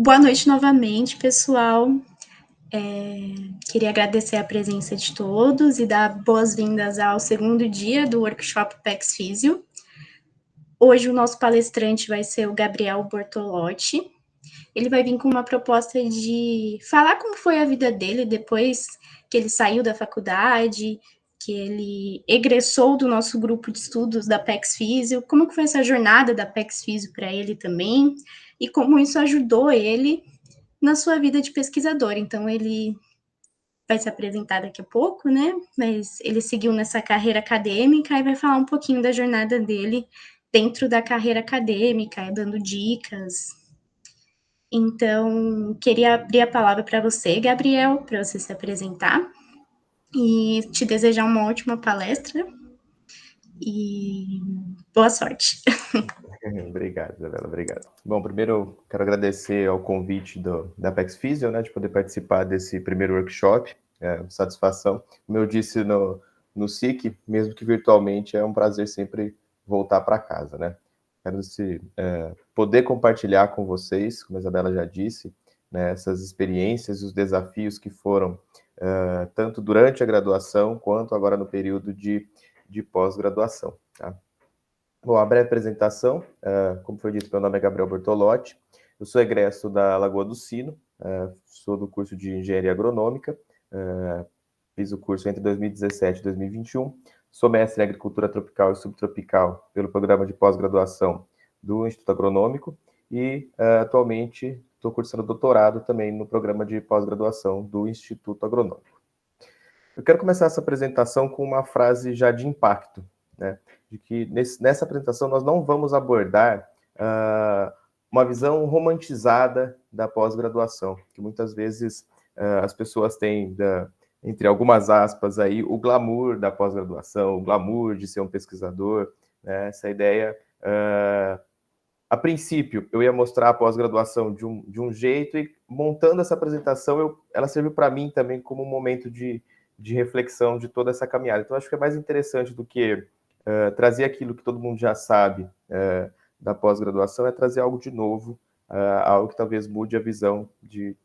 Boa noite novamente, pessoal. Queria agradecer a presença de todos e dar boas-vindas ao segundo dia do workshop PEX Físio. Hoje o nosso palestrante vai ser o Gabriel Bortolotti. Ele vai vir com uma proposta de falar como foi a vida dele depois que ele saiu da faculdade, que ele egressou do nosso grupo de estudos da PEX Físio, como que foi essa jornada da PEX Físio para ele também, e como isso ajudou ele na sua vida de pesquisador. Então, ele vai se apresentar daqui a pouco, né? Mas ele seguiu nessa carreira acadêmica e vai falar um pouquinho da jornada dele dentro da carreira acadêmica, dando dicas. Então, queria abrir a palavra para você, Gabriel, para você se apresentar e te desejar uma ótima palestra e boa sorte. Obrigado, Isabela, obrigado. Bom, primeiro eu quero agradecer ao convite da Apex Physio, né, de poder participar desse primeiro workshop, satisfação. Como eu disse no SIC, mesmo que virtualmente, é um prazer sempre voltar para casa, né. Quero poder compartilhar com vocês, como a Isabela já disse, né, essas experiências e os desafios que foram tanto durante a graduação quanto agora no período de pós-graduação, tá? Bom, a breve apresentação, como foi dito, meu nome é Gabriel Bortolotti, eu sou egresso da Lagoa do Sino, sou do curso de Engenharia Agronômica, fiz o curso entre 2017 e 2021, sou mestre em Agricultura Tropical e Subtropical pelo programa de pós-graduação do Instituto Agronômico e atualmente estou cursando doutorado também no programa de pós-graduação do Instituto Agronômico. Eu quero começar essa apresentação com uma frase já de impacto, né? De que nessa apresentação nós não vamos abordar uma visão romantizada da pós-graduação, que muitas vezes as pessoas têm, entre algumas aspas, aí, o glamour da pós-graduação, o glamour de ser um pesquisador, né? Essa ideia... A princípio, eu ia mostrar a pós-graduação de um jeito e, montando essa apresentação, ela serviu para mim também como um momento de reflexão de toda essa caminhada. Então, acho que é mais interessante do que trazer aquilo que todo mundo já sabe da pós-graduação, é trazer algo de novo, algo que talvez mude a visão de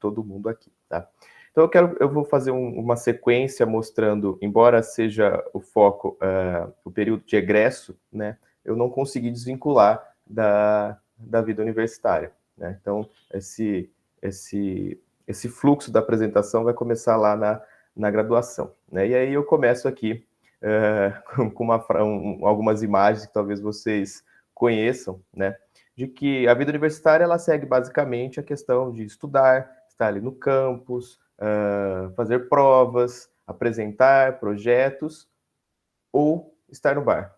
todo mundo aqui, tá? Então, eu vou fazer uma sequência mostrando, embora seja o foco, o período de egresso, né, eu não consegui desvincular da vida universitária, né? Então, esse fluxo da apresentação vai começar lá na graduação, né? E aí eu começo aqui com algumas imagens que talvez vocês conheçam, né? De que a vida universitária, ela segue basicamente a questão de estudar, estar ali no campus, fazer provas, apresentar projetos ou estar no bar.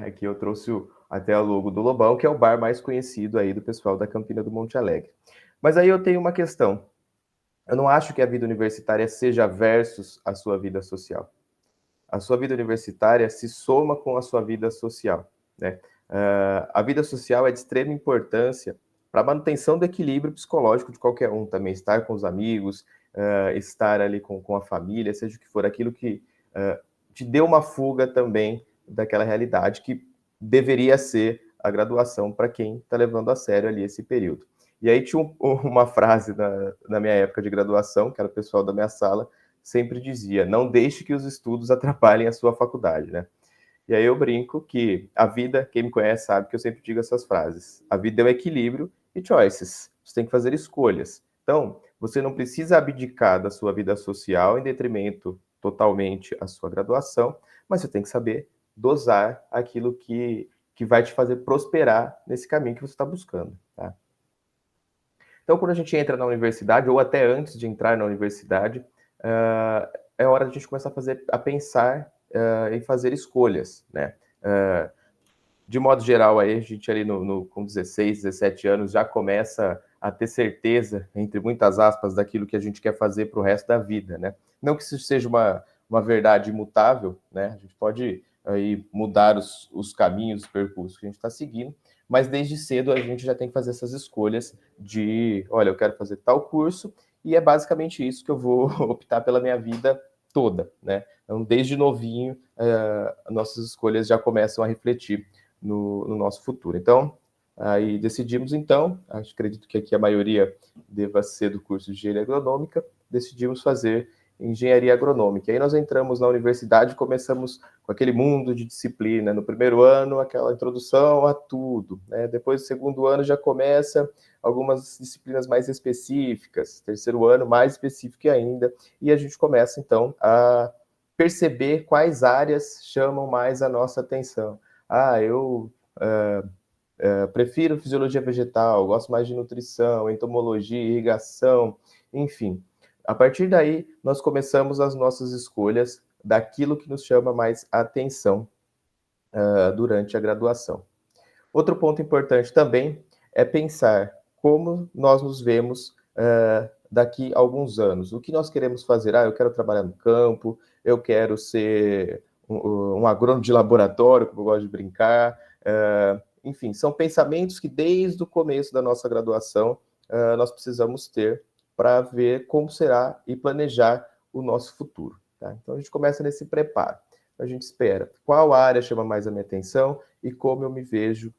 Aqui eu trouxe até o logo do Lobão, que é o bar mais conhecido aí do pessoal da Campina do Monte Alegre. Mas aí eu tenho uma questão. Eu não acho que a vida universitária seja versus a sua vida social. A sua vida universitária se soma com a sua vida social, né? A vida social é de extrema importância para a manutenção do equilíbrio psicológico de qualquer um também, estar com os amigos, estar ali com a família, seja o que for, aquilo que te dê uma fuga também daquela realidade que deveria ser a graduação para quem está levando a sério ali esse período. E aí tinha uma frase na minha época de graduação, que era o pessoal da minha sala, sempre dizia: não deixe que os estudos atrapalhem a sua faculdade, né? E aí eu brinco que a vida, quem me conhece sabe que eu sempre digo essas frases. A vida é um equilíbrio e choices. Você tem que fazer escolhas. Então, você não precisa abdicar da sua vida social em detrimento totalmente à sua graduação, mas você tem que saber dosar aquilo que vai te fazer prosperar nesse caminho que você está buscando, tá? Então, quando a gente entra na universidade, ou até antes de entrar na universidade, é hora de a gente começar a pensar em fazer escolhas, né? De modo geral, aí, a gente ali com 16, 17 anos já começa a ter certeza, entre muitas aspas, daquilo que a gente quer fazer para o resto da vida, né? Não que isso seja uma verdade imutável, né? A gente pode aí mudar os caminhos, os percursos que a gente está seguindo, mas desde cedo a gente já tem que fazer essas escolhas de, olha, eu quero fazer tal curso e é basicamente isso que eu vou optar pela minha vida toda, né? Então, desde novinho, nossas escolhas já começam a refletir no nosso futuro. Então, Aí decidimos, então, acredito que aqui a maioria deva ser do curso de Engenharia Agronômica, decidimos fazer Engenharia Agronômica. Aí nós entramos na universidade e começamos com aquele mundo de disciplina. No primeiro ano, aquela introdução a tudo, né? Depois, no segundo ano, já começa algumas disciplinas mais específicas. Terceiro ano, mais específico ainda. E a gente começa, então, a perceber quais áreas chamam mais a nossa atenção. Eu prefiro fisiologia vegetal, gosto mais de nutrição, entomologia, irrigação, enfim. A partir daí, nós começamos as nossas escolhas daquilo que nos chama mais atenção durante a graduação. Outro ponto importante também é pensar como nós nos vemos daqui a alguns anos. O que nós queremos fazer? Eu quero trabalhar no campo, eu quero ser um agrônomo de laboratório, como eu gosto de brincar. Enfim, são pensamentos que desde o começo da nossa graduação nós precisamos ter para ver como será e planejar o nosso futuro. Tá? Então a gente começa nesse preparo. A gente espera qual área chama mais a minha atenção e como eu me vejo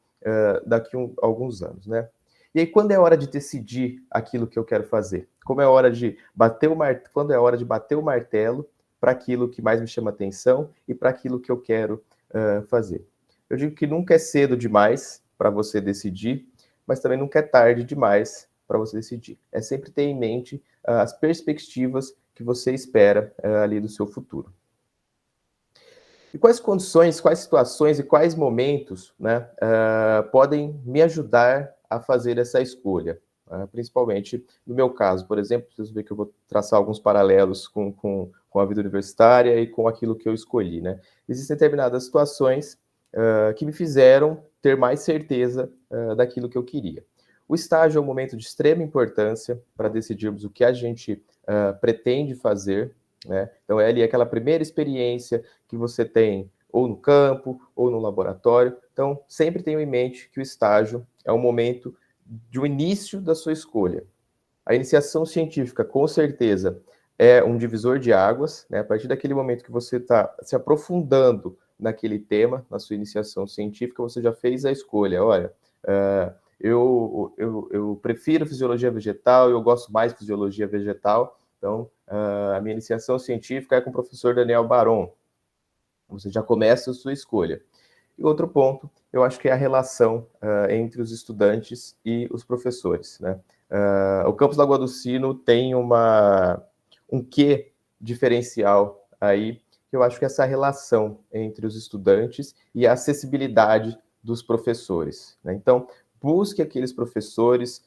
daqui a alguns anos, né? E aí, quando é hora de decidir aquilo que eu quero fazer? Como é hora de bater o martelo? Quando é hora de bater o martelo para aquilo que mais me chama atenção e para aquilo que eu quero fazer? Eu digo que nunca é cedo demais para você decidir, mas também nunca é tarde demais para você decidir. É sempre ter em mente as perspectivas que você espera ali do seu futuro. E quais condições, quais situações e quais momentos, né, podem me ajudar a fazer essa escolha? Principalmente no meu caso, por exemplo, vocês ver que eu vou traçar alguns paralelos com a vida universitária e com aquilo que eu escolhi, né? Existem determinadas situações que me fizeram ter mais certeza daquilo que eu queria. O estágio é um momento de extrema importância para decidirmos o que a gente pretende fazer, né? Então, é ali aquela primeira experiência que você tem ou no campo ou no laboratório. Então, sempre tenha em mente que o estágio é um momento de um início da sua escolha. A iniciação científica, com certeza, é um divisor de águas, né? A partir daquele momento que você está se aprofundando naquele tema, na sua iniciação científica, você já fez a escolha. Olha, eu prefiro fisiologia vegetal, eu gosto mais de fisiologia vegetal, então a minha iniciação científica é com o professor Daniel Baron. Você já começa a sua escolha. E outro ponto, eu acho que é a relação entre os estudantes e os professores, né? O Campus Lagoa do Sino tem um quê diferencial aí, que eu acho que é essa relação entre os estudantes e a acessibilidade dos professores, né? Então, busque aqueles professores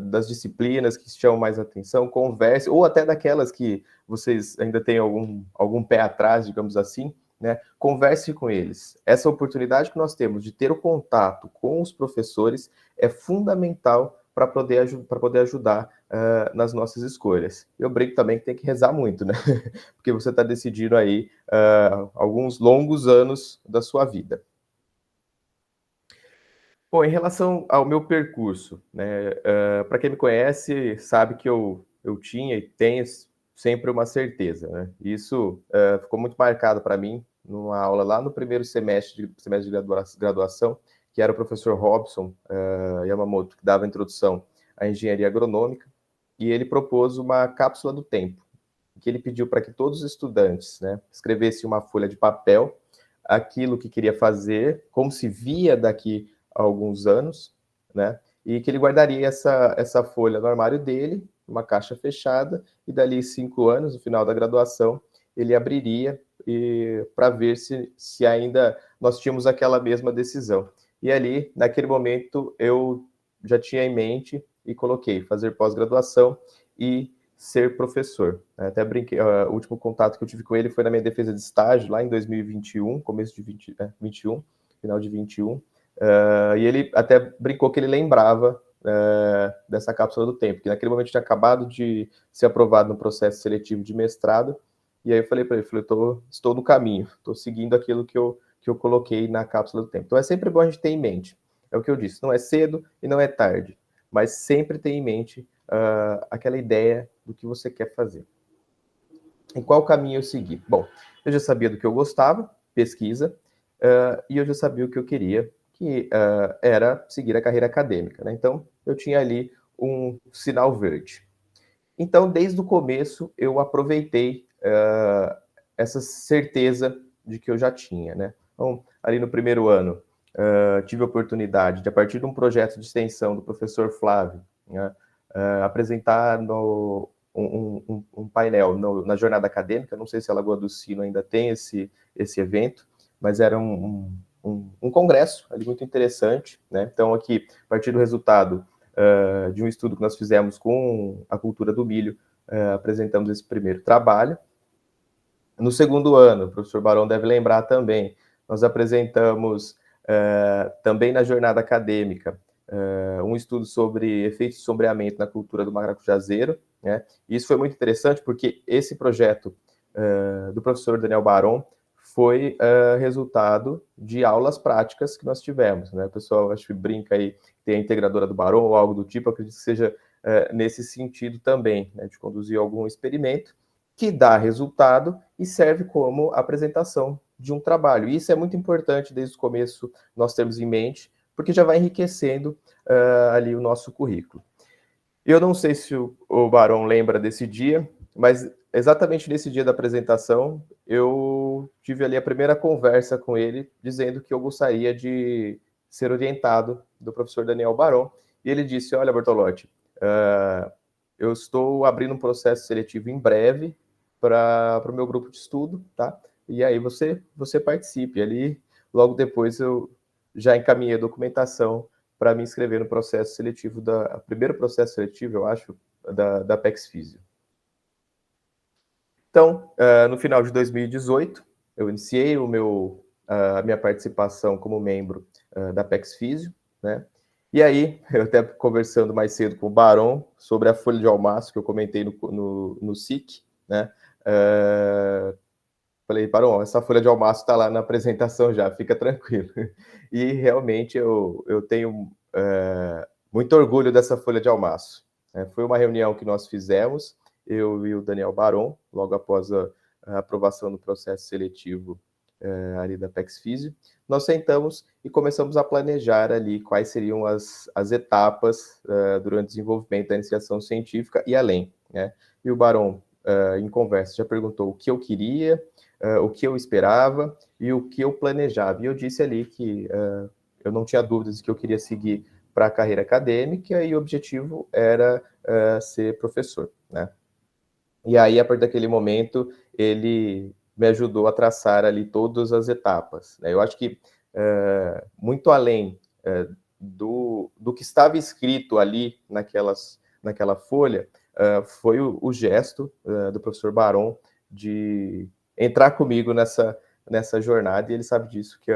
das disciplinas que chamam mais atenção, converse, ou até daquelas que vocês ainda têm algum pé atrás, digamos assim, né? Converse com eles. Essa oportunidade que nós temos de ter o contato com os professores é fundamental para poder ajudar nas nossas escolhas. Eu brinco também que tem que rezar muito, né? Porque você está decidindo aí alguns longos anos da sua vida. Bom, em relação ao meu percurso, né? Para quem me conhece, sabe que eu tinha e tenho sempre uma certeza, né? Isso ficou muito marcado para mim numa aula lá no primeiro semestre de graduação, que era o professor Robson Yamamoto, que dava a introdução à engenharia agronômica, e ele propôs uma cápsula do tempo, que ele pediu para que todos os estudantes, né, escrevessem uma folha de papel, aquilo que queria fazer, como se via daqui a alguns anos, né, e que ele guardaria essa folha no armário dele, uma caixa fechada, e dali 5 anos, no final da graduação, ele abriria para ver se ainda nós tínhamos aquela mesma decisão. E ali, naquele momento, eu já tinha em mente e coloquei fazer pós-graduação e ser professor. Até brinquei, o último contato que eu tive com ele foi na minha defesa de estágio, lá em 2021, começo de 21, final de 21, e ele até brincou que ele lembrava dessa cápsula do tempo, que naquele momento tinha acabado de ser aprovado no processo seletivo de mestrado, e aí eu falei para ele, estou no caminho, estou seguindo aquilo que eu coloquei na cápsula do tempo. Então é sempre bom a gente ter em mente, é o que eu disse, não é cedo e não é tarde, mas sempre ter em mente aquela ideia do que você quer fazer. Em qual caminho eu segui? Bom, eu já sabia do que eu gostava, pesquisa, e eu já sabia o que eu queria, que era seguir a carreira acadêmica, né? Então, eu tinha ali um sinal verde. Então, desde o começo, eu aproveitei essa certeza de que eu já tinha, né? Então, ali no primeiro ano, tive a oportunidade de, a partir de um projeto de extensão do professor Flávio, né, apresentar um painel na jornada acadêmica. Não sei se a Lagoa do Sino ainda tem esse evento, mas era um congresso ali muito interessante, né? Então, aqui, a partir do resultado de um estudo que nós fizemos com a cultura do milho, apresentamos esse primeiro trabalho. No segundo ano, o professor Barão deve lembrar também, nós apresentamos também na jornada acadêmica um estudo sobre efeitos de sombreamento na cultura do maracujazeiro, né? E isso foi muito interessante porque esse projeto do professor Daniel Barão foi resultado de aulas práticas que nós tivemos, né? O pessoal, acho que brinca aí, tem a integradora do Barão ou algo do tipo, acredito que seja nesse sentido também, né? De conduzir algum experimento que dá resultado e serve como apresentação de um trabalho. E isso é muito importante desde o começo nós termos em mente, porque já vai enriquecendo ali o nosso currículo. Eu não sei se o Barão lembra desse dia, mas exatamente nesse dia da apresentação, eu tive ali a primeira conversa com ele, dizendo que eu gostaria de ser orientado do professor Daniel Barão. E ele disse: olha, Bortolotti, eu estou abrindo um processo seletivo em breve para o meu grupo de estudo, tá? E aí você participe. Ali, logo depois, eu já encaminhei a documentação para me inscrever no processo seletivo, primeiro processo seletivo, eu acho, da PEX Físio. Então, no final de 2018, eu iniciei a minha participação como membro da PEX Físio, né? E aí, eu até conversando mais cedo com o Barão sobre a folha de almaço que eu comentei no SIC, né? Falei, Barão, essa folha de almaço está lá na apresentação já, fica tranquilo. E realmente eu tenho muito orgulho dessa folha de almaço. Foi uma reunião que nós fizemos, eu e o Daniel Barão, logo após a aprovação do processo seletivo ali da PEX Físio. Nós sentamos e começamos a planejar ali quais seriam as etapas durante o desenvolvimento da iniciação científica e além, né? E o Barão, em conversa, já perguntou o que eu queria, o que eu esperava e o que eu planejava. E eu disse ali que eu não tinha dúvidas de que eu queria seguir para a carreira acadêmica e o objetivo era ser professor, né? E aí, a partir daquele momento, ele me ajudou a traçar ali todas as etapas, né? Eu acho que muito além do que estava escrito ali naquela folha, foi o gesto do professor Barão de entrar comigo nessa jornada, e ele sabe disso, que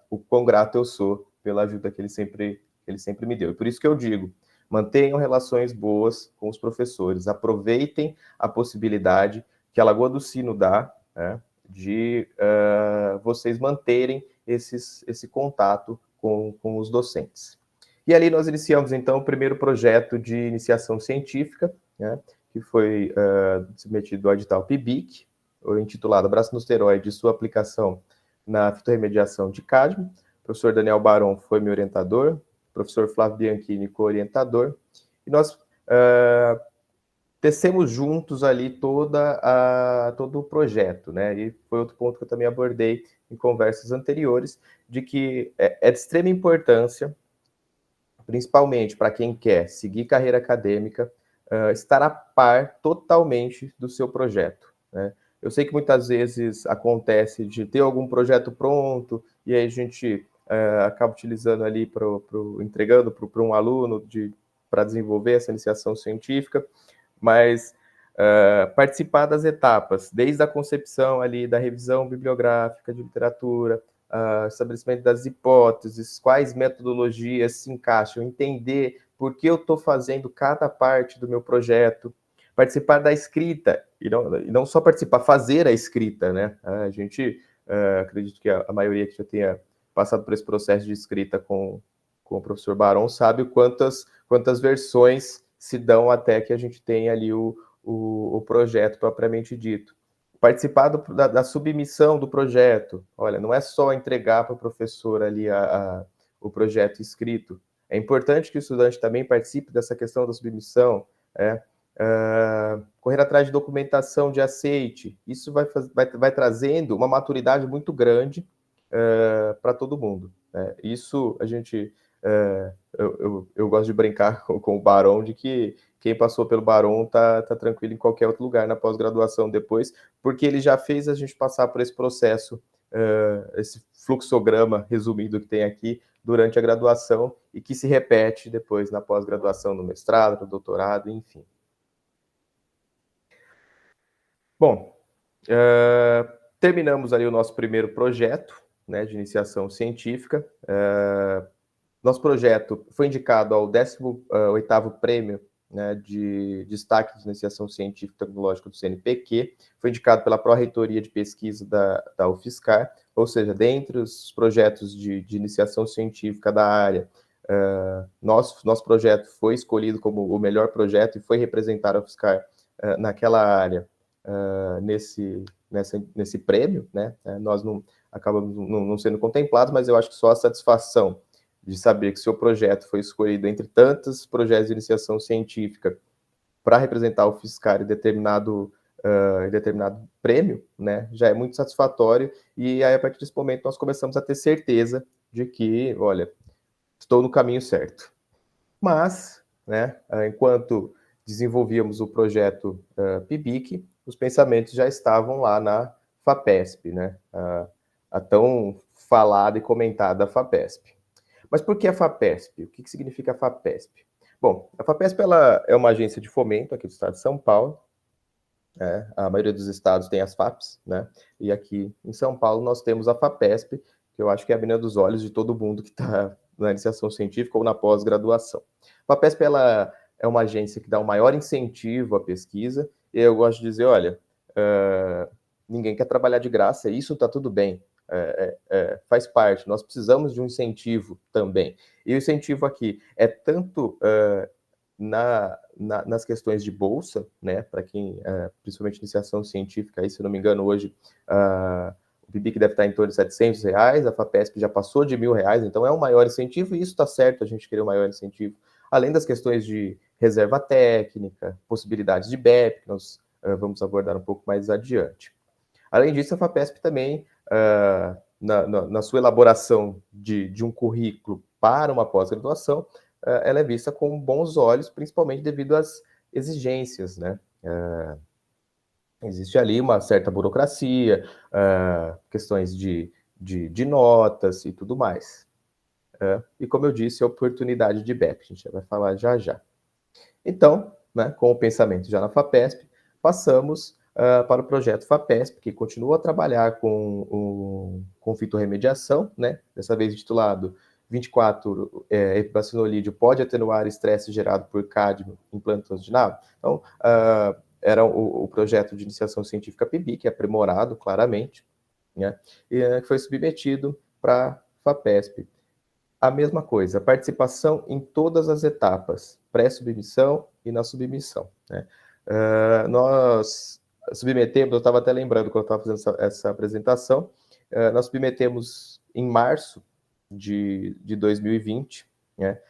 o quão grato eu sou pela ajuda que ele sempre me deu. E por isso que eu digo, mantenham relações boas com os professores, aproveitem a possibilidade que a Lagoa do Sino dá, né, de vocês manterem esse contato com os docentes. E ali nós iniciamos, então, o primeiro projeto de iniciação científica, né, que foi submetido ao edital PIBIC, intitulado Brasinosteroide e sua aplicação na fitorremediação de cádmio. O professor Daniel Barão foi meu orientador, o professor Flávio Bianchini, co-orientador, e nós tecemos juntos ali todo o projeto, né? E foi outro ponto que eu também abordei em conversas anteriores, de que é de extrema importância, principalmente para quem quer seguir carreira acadêmica, estar a par totalmente do seu projeto, né? Eu sei que muitas vezes acontece de ter algum projeto pronto e aí a gente acaba utilizando ali, entregando para um aluno para desenvolver essa iniciação científica, mas participar das etapas, desde a concepção ali da revisão bibliográfica de literatura, estabelecimento das hipóteses, quais metodologias se encaixam, entender por que eu estou fazendo cada parte do meu projeto, participar da escrita, e não só participar, fazer a escrita, né? A gente, acredito que a maioria que já tenha passado por esse processo de escrita com o professor Barão sabe quantas versões se dão até que a gente tenha ali o projeto propriamente dito. Participar da submissão do projeto. Olha, não é só entregar para o professor ali o projeto escrito. É importante que o estudante também participe dessa questão da submissão, correr atrás de documentação de aceite. Isso vai trazendo uma maturidade muito grande para todo mundo. Isso a gente... eu gosto de brincar com o Barão de que quem passou pelo Barão tá tranquilo em qualquer outro lugar na pós-graduação depois, porque ele já fez a gente passar por esse processo, esse fluxograma resumido que tem aqui durante a graduação e que se repete depois na pós-graduação, no mestrado, no doutorado, enfim. Bom, terminamos ali o nosso primeiro projeto, né, de iniciação científica. Nosso projeto foi indicado ao 18º prêmio, né, de destaque de iniciação científica e tecnológica do CNPq, foi indicado pela Pró-Reitoria de Pesquisa da UFSCar, ou seja, dentre os projetos de iniciação científica da área, nosso projeto foi escolhido como o melhor projeto e foi representar a UFSCar naquela área, nesse prêmio, né? Nós não acabamos não sendo contemplados, mas eu acho que só a satisfação de saber que seu projeto foi escolhido entre tantos projetos de iniciação científica para representar o UFSCar em determinado prêmio, né, já é muito satisfatório, e aí, a partir desse momento, nós começamos a ter certeza de que, olha, estou no caminho certo. Mas, né, enquanto desenvolvíamos o projeto PIBIC, os pensamentos já estavam lá na FAPESP, né, a tão falada e comentada FAPESP. Mas por que a FAPESP? O que significa a FAPESP? Bom, a FAPESP ela é uma agência de fomento aqui do estado de São Paulo. A maioria dos estados tem as FAPs, né? E aqui em São Paulo nós temos a FAPESP, que eu acho que é a menina dos olhos de todo mundo que está na iniciação científica ou na pós-graduação. A FAPESP ela é uma agência que dá um maior incentivo à pesquisa, e eu gosto de dizer, olha, ninguém quer trabalhar de graça, isso está tudo bem. Faz parte, nós precisamos de um incentivo também. E o incentivo aqui é tanto nas questões de bolsa, né, para quem, principalmente iniciação científica, aí, se eu não me engano, hoje o PIBIC deve estar em torno de R$700, a FAPESP já passou de R$1.000, então é um maior incentivo, e isso está certo, a gente querer um maior incentivo, além das questões de reserva técnica, possibilidades de BEP, que nós vamos abordar um pouco mais adiante. Além disso, a FAPESP também, na sua elaboração de um currículo para uma pós-graduação, ela é vista com bons olhos, principalmente devido às exigências, né? Existe ali uma certa burocracia, questões de notas e tudo mais. E como eu disse, a oportunidade de BEP, a gente vai falar já já. Então, né, com o pensamento já na FAPESP, passamos para o projeto FAPESP, que continua a trabalhar com fitorremediação, né, dessa vez intitulado 24 epibacinolídeo pode atenuar estresse gerado por cádmio em plantas de nave. Então, era o projeto de iniciação científica PIBIC, aprimorado claramente, né, e que foi submetido para FAPESP. A mesma coisa, participação em todas as etapas, pré-submissão e na submissão, né? Nós submetemos, eu estava até lembrando quando eu estava fazendo essa apresentação, nós submetemos em março de 2020, né?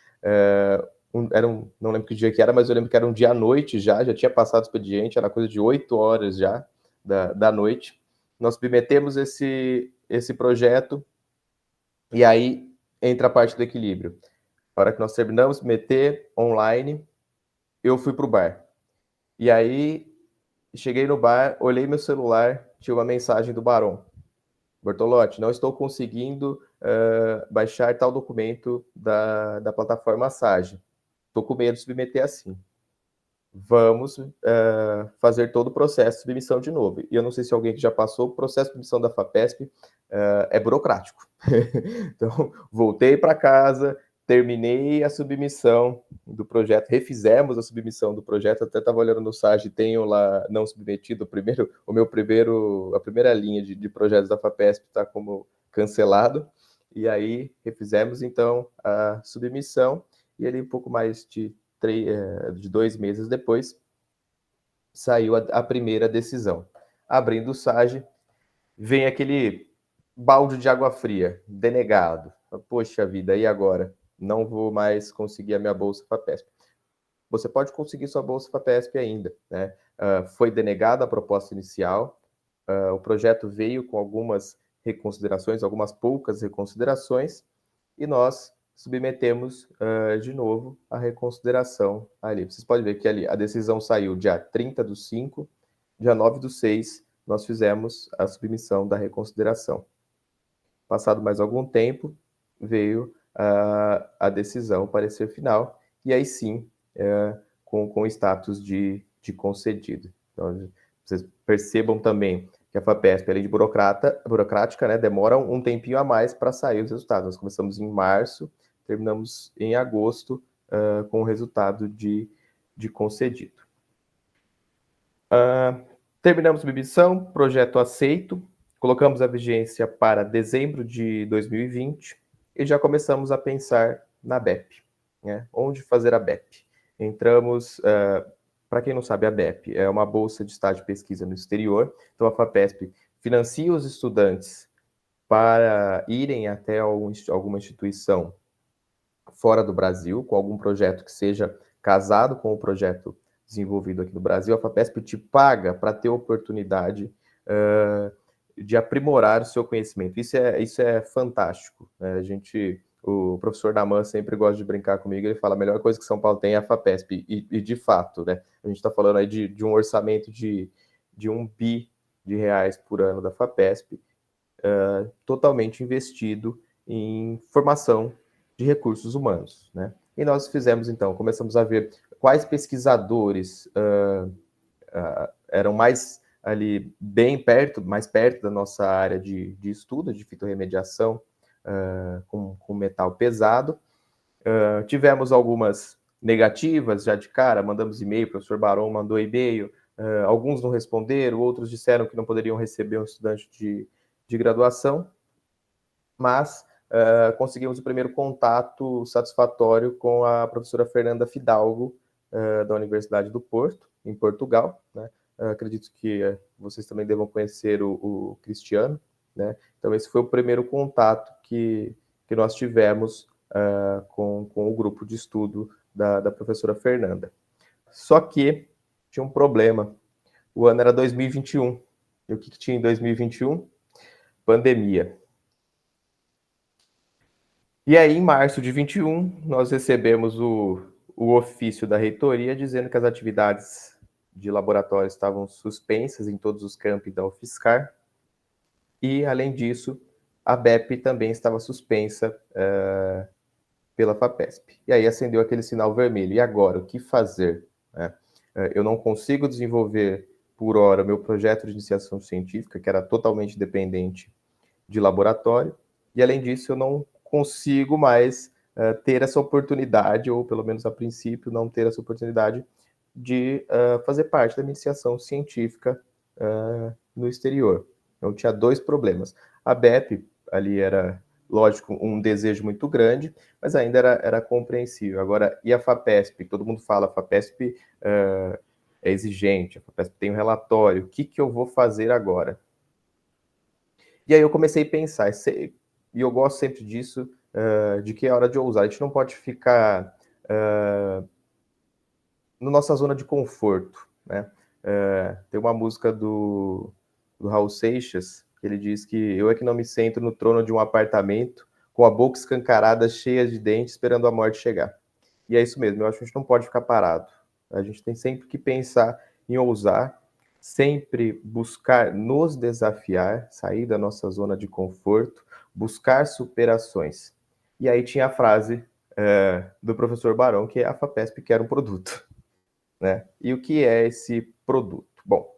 Não lembro que dia que era, mas eu lembro que era um dia à noite já tinha passado o expediente, era coisa de 8 horas já da noite. Nós submetemos esse projeto, e aí entra a parte do equilíbrio. A hora que nós terminamos de meter online, eu fui para o bar. E aí, cheguei no bar, olhei meu celular, tinha uma mensagem do Barão. Bortolotti, não estou conseguindo baixar tal documento da plataforma Sage. Estou com medo de submeter assim. Vamos fazer todo o processo de submissão de novo. E eu não sei se alguém que já passou, o processo de submissão da FAPESP é burocrático. Então, voltei para casa, terminei a submissão do projeto, refizemos a submissão do projeto, até estava olhando no site, tenho lá não submetido, a primeira linha de projetos da FAPESP está como cancelado, e aí refizemos então a submissão, e ali um pouco mais de 2 meses depois, saiu a primeira decisão. Abrindo o SAGE, vem aquele balde de água fria, denegado. Poxa vida, e agora? Não vou mais conseguir a minha bolsa FAPESP. Você pode conseguir sua bolsa FAPESP ainda, né? Foi denegada a proposta inicial, o projeto veio com algumas reconsiderações, algumas poucas reconsiderações, e nós submetemos de novo a reconsideração ali. Vocês podem ver que ali a decisão saiu dia 30/5, dia 9/6, nós fizemos a submissão da reconsideração. Passado mais algum tempo, veio a decisão, o parecer final, e aí sim, com status de concedido. Então, vocês percebam também que a FAPESP, além de burocrática, né, demora um tempinho a mais para sair os resultados. Nós começamos em março, terminamos em agosto, com o resultado de concedido. Terminamos a submissão, projeto aceito, colocamos a vigência para dezembro de 2020 e já começamos a pensar na BEP, né? Onde fazer a BEP? Entramos, para quem não sabe, a BEP é uma bolsa de estágio de pesquisa no exterior, então a FAPESP financia os estudantes para irem até alguma instituição fora do Brasil, com algum projeto que seja casado com o projeto desenvolvido aqui no Brasil. A FAPESP te paga para ter oportunidade de aprimorar o seu conhecimento. Isso é fantástico, né? O professor Naman sempre gosta de brincar comigo, ele fala, a melhor coisa que São Paulo tem é a FAPESP, e de fato, né? A gente está falando aí de um orçamento de 1 bi de reais por ano da FAPESP, totalmente investido em formação de recursos humanos, né? E nós fizemos, então, começamos a ver quais pesquisadores eram mais ali mais perto da nossa área de estudo, de fitorremediação com metal pesado. Tivemos algumas negativas já de cara, mandamos e-mail, o professor Barão mandou e-mail, alguns não responderam, outros disseram que não poderiam receber um estudante de graduação, mas conseguimos o primeiro contato satisfatório com a professora Fernanda Fidalgo, da Universidade do Porto, em Portugal, né? Acredito que vocês também devam conhecer o Cristiano, né? Então, esse foi o primeiro contato que nós tivemos com o grupo de estudo da professora Fernanda. Só que tinha um problema. O ano era 2021. E o que tinha em 2021? Pandemia. E aí, em março de 21, nós recebemos o ofício da reitoria dizendo que as atividades de laboratório estavam suspensas em todos os campi da UFSCar e, além disso, a BEP também estava suspensa pela FAPESP. E aí acendeu aquele sinal vermelho. E agora, o que fazer? Eu não consigo desenvolver, por hora, meu projeto de iniciação científica, que era totalmente dependente de laboratório, e, além disso, eu não consigo mais ter essa oportunidade, ou pelo menos a princípio, não ter essa oportunidade de fazer parte da iniciação científica no exterior. Então, tinha dois problemas. A BEP, ali era, lógico, um desejo muito grande, mas ainda era compreensível. Agora, e a FAPESP? Todo mundo fala, a FAPESP é exigente, a FAPESP tem um relatório, o que eu vou fazer agora? E aí eu comecei a pensar, e eu gosto sempre disso, de que é hora de ousar. A gente não pode ficar na nossa zona de conforto, né? Tem uma música do Raul Seixas, que ele diz que eu é que não me sento no trono de um apartamento com a boca escancarada, cheia de dentes, esperando a morte chegar. E é isso mesmo, eu acho que a gente não pode ficar parado. A gente tem sempre que pensar em ousar, sempre buscar nos desafiar, sair da nossa zona de conforto, buscar superações. E aí tinha a frase do professor Barão, que é a FAPESP quer um produto, né? E o que é esse produto? Bom,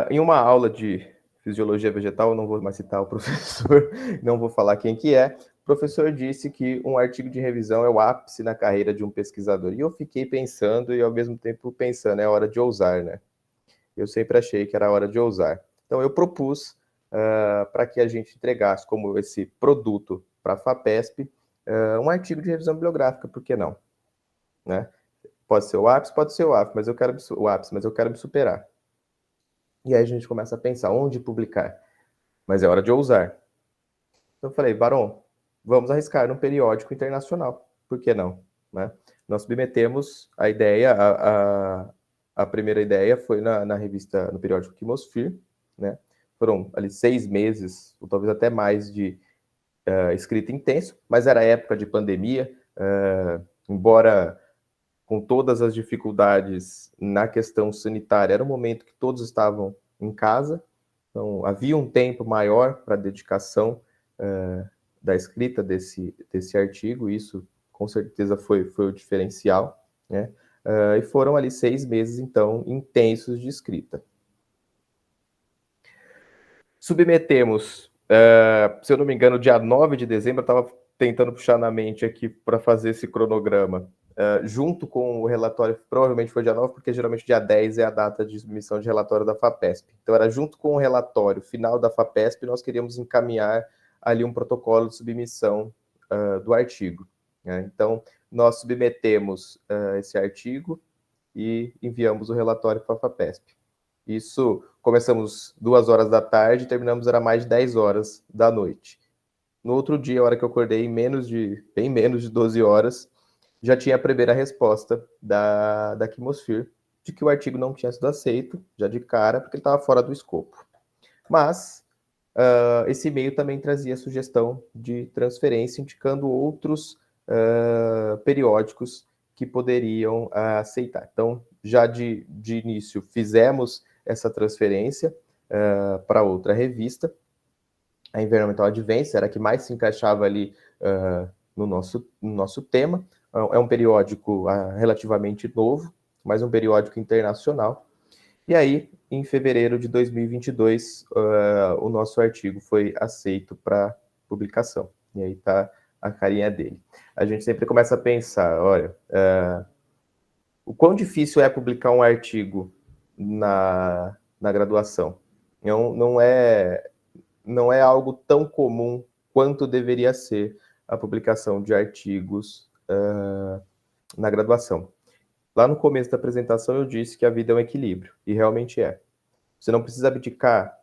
em uma aula de fisiologia vegetal, eu não vou mais citar o professor, não vou falar quem que é, o professor disse que um artigo de revisão é o ápice na carreira de um pesquisador. E eu fiquei pensando e, ao mesmo tempo, pensando, é hora de ousar, né? Eu sempre achei que era hora de ousar. Então, eu propus para que a gente entregasse como esse produto para a FAPESP um artigo de revisão bibliográfica, por que não? Né? Pode ser o ápice, mas eu quero me superar. E aí a gente começa a pensar onde publicar. mas é hora de ousar. Então eu falei, Barão, vamos arriscar num periódico internacional, por que não? Né? Nós submetemos a ideia, a primeira ideia foi na revista, no periódico Quimosphere, né? Foram ali 6 meses, ou talvez até mais, de escrita intenso, mas era época de pandemia, embora com todas as dificuldades na questão sanitária, era um momento que todos estavam em casa, então havia um tempo maior para a dedicação da escrita desse artigo, isso com certeza foi o diferencial, né? E foram ali 6 meses, então, intensos de escrita. Submetemos, se eu não me engano, dia 9 de dezembro, eu estava tentando puxar na mente aqui para fazer esse cronograma, junto com o relatório, provavelmente foi dia 9, porque geralmente dia 10 é a data de submissão de relatório da FAPESP. Então, era junto com o relatório final da FAPESP, nós queríamos encaminhar ali um protocolo de submissão do artigo, né? Então, nós submetemos esse artigo e enviamos o relatório para a FAPESP. Isso, começamos 2 horas da tarde e terminamos, era mais de 10 horas da noite. No outro dia, a hora que eu acordei, bem menos de 12 horas, já tinha a primeira resposta da Quimosphere de que o artigo não tinha sido aceito, já de cara, porque ele estava fora do escopo. Mas esse e-mail também trazia sugestão de transferência, indicando outros periódicos que poderiam aceitar. Então, já de início, fizemos essa transferência para outra revista, a Environmental Advance, era a que mais se encaixava ali no nosso tema. É um periódico relativamente novo, mas um periódico internacional. E aí, em fevereiro de 2022, o nosso artigo foi aceito para publicação. E aí está a carinha dele. A gente sempre começa a pensar, olha, o quão difícil é publicar um artigo na graduação. Não é algo tão comum quanto deveria ser a publicação de artigos na graduação. Lá no começo da apresentação eu disse que a vida é um equilíbrio, e realmente é. Você não precisa abdicar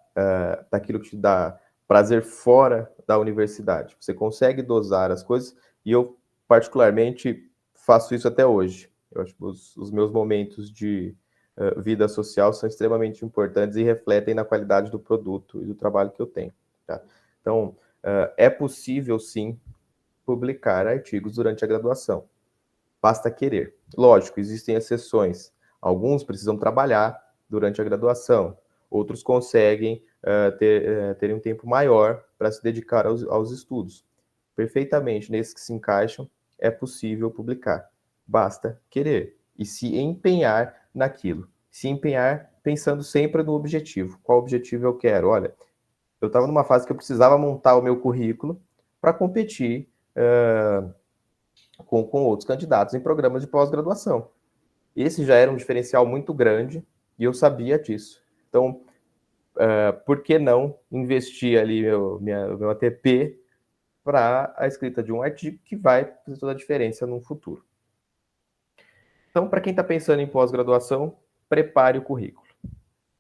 daquilo que te dá prazer fora da universidade. Você consegue dosar as coisas, e eu, particularmente, faço isso até hoje. Eu acho que os meus momentos de vida social são extremamente importantes e refletem na qualidade do produto e do trabalho que eu tenho. Tá? Então, é possível, sim, publicar artigos durante a graduação. Basta querer. Lógico, existem exceções. Alguns precisam trabalhar durante a graduação. Outros conseguem ter um tempo maior para se dedicar aos estudos. Perfeitamente, nesses que se encaixam, é possível publicar. Basta querer e se empenhar naquilo. Se empenhar pensando sempre no objetivo. Qual objetivo eu quero? Olha, eu estava numa fase que eu precisava montar o meu currículo para competir com outros candidatos em programas de pós-graduação. Esse já era um diferencial muito grande e eu sabia disso. Então, por que não investir ali meu ATP para a escrita de um artigo que vai fazer toda a diferença no futuro? Então, para quem está pensando em pós-graduação, prepare o currículo.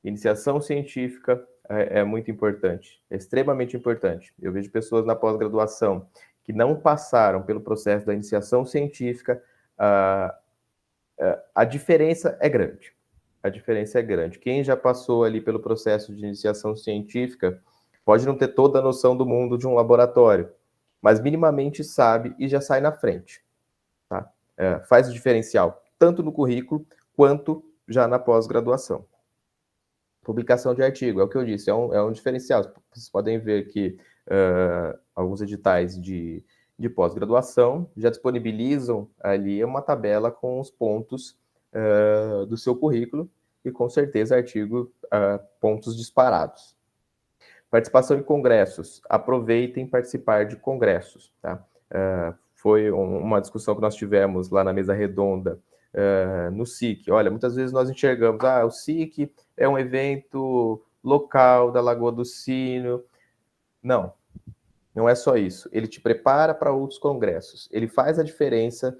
Iniciação científica é muito importante, é extremamente importante. Eu vejo pessoas na pós-graduação que não passaram pelo processo da iniciação científica, a diferença é grande. A diferença é grande. Quem já passou ali pelo processo de iniciação científica pode não ter toda a noção do mundo de um laboratório, mas minimamente sabe e já sai na frente. Tá? Faz o diferencial tanto no currículo quanto já na pós-graduação. Publicação de artigo, é o que eu disse, é um diferencial. Vocês podem ver que alguns editais de pós-graduação já disponibilizam ali uma tabela com os pontos do seu currículo e, com certeza, artigo pontos disparados. Participação em congressos. Aproveitem participar de congressos. Tá? Foi uma discussão que nós tivemos lá na mesa redonda no SIC. Olha, muitas vezes nós enxergamos, o SIC é um evento local da Lagoa do Sino. Não, não é só isso. Ele te prepara para outros congressos. Ele faz a diferença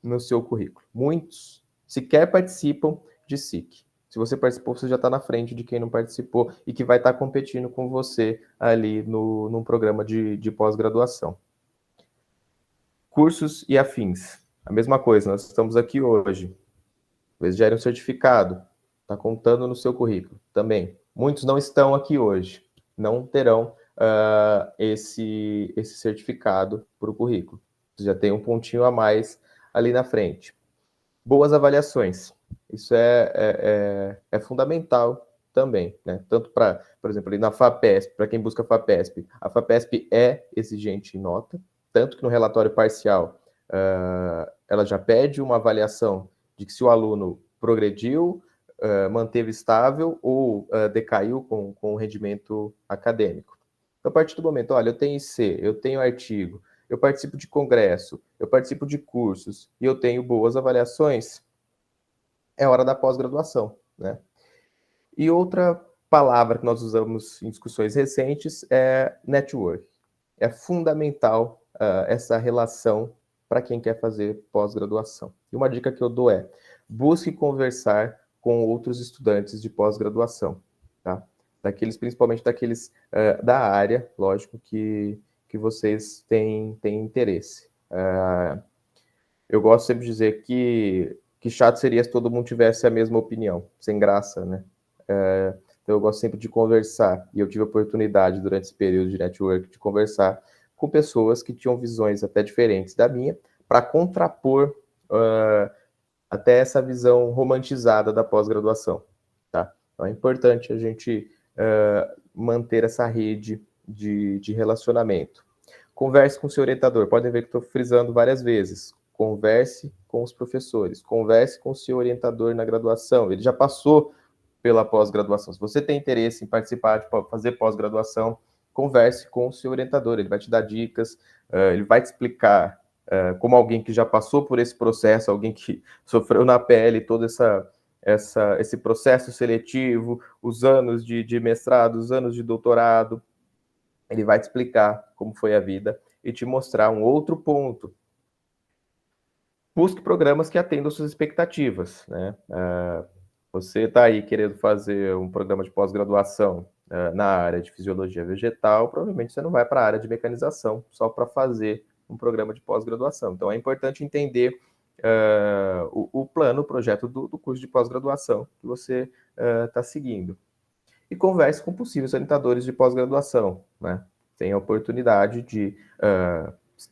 no seu currículo. Muitos sequer participam de SIC. Se você participou, você já está na frente de quem não participou e que vai estar competindo com você ali num programa de pós-graduação. Cursos e afins. A mesma coisa, nós estamos aqui hoje. Talvez gere um certificado, está contando no seu currículo também. Muitos não estão aqui hoje, não terão esse certificado para o currículo. Você já tem um pontinho a mais ali na frente. Boas avaliações. Isso é fundamental também, né? Tanto para, por exemplo, ali na FAPESP, para quem busca FAPESP, a FAPESP é exigente em nota, tanto que no relatório parcial ela já pede uma avaliação de que se o aluno progrediu, manteve estável ou decaiu com o rendimento acadêmico. Então, a partir do momento, olha, eu tenho IC, eu tenho artigo, eu participo de congresso, eu participo de cursos e eu tenho boas avaliações, é hora da pós-graduação, né? E outra palavra que nós usamos em discussões recentes é network. É fundamental essa relação para quem quer fazer pós-graduação. E uma dica que eu dou é: busque conversar com outros estudantes de pós-graduação, tá? Principalmente daqueles da área, lógico, que vocês têm interesse. Eu gosto sempre de dizer que chato seria se todo mundo tivesse a mesma opinião, sem graça, né? Então eu gosto sempre de conversar, e eu tive a oportunidade durante esse período de network de conversar com pessoas que tinham visões até diferentes da minha, para contrapor até essa visão romantizada da pós-graduação, tá? Então é importante a gente manter essa rede de relacionamento. Converse com o seu orientador. Podem ver que estou frisando várias vezes. Converse com os professores. Converse com o seu orientador na graduação. Ele já passou pela pós-graduação. Se você tem interesse em participar, de fazer pós-graduação, converse com o seu orientador. Ele vai te dar dicas, ele vai te explicar como alguém que já passou por esse processo, alguém que sofreu na pele todo esse processo seletivo, os anos de mestrado, os anos de doutorado. Ele vai te explicar como foi a vida e te mostrar um outro ponto. Busque programas que atendam suas expectativas, né? Você está aí querendo fazer um programa de pós-graduação na área de fisiologia vegetal, provavelmente você não vai para a área de mecanização só para fazer um programa de pós-graduação. Então, é importante entender o plano, o projeto do curso de pós-graduação que você está seguindo. E converse com possíveis orientadores de pós-graduação, né? Tem a oportunidade de,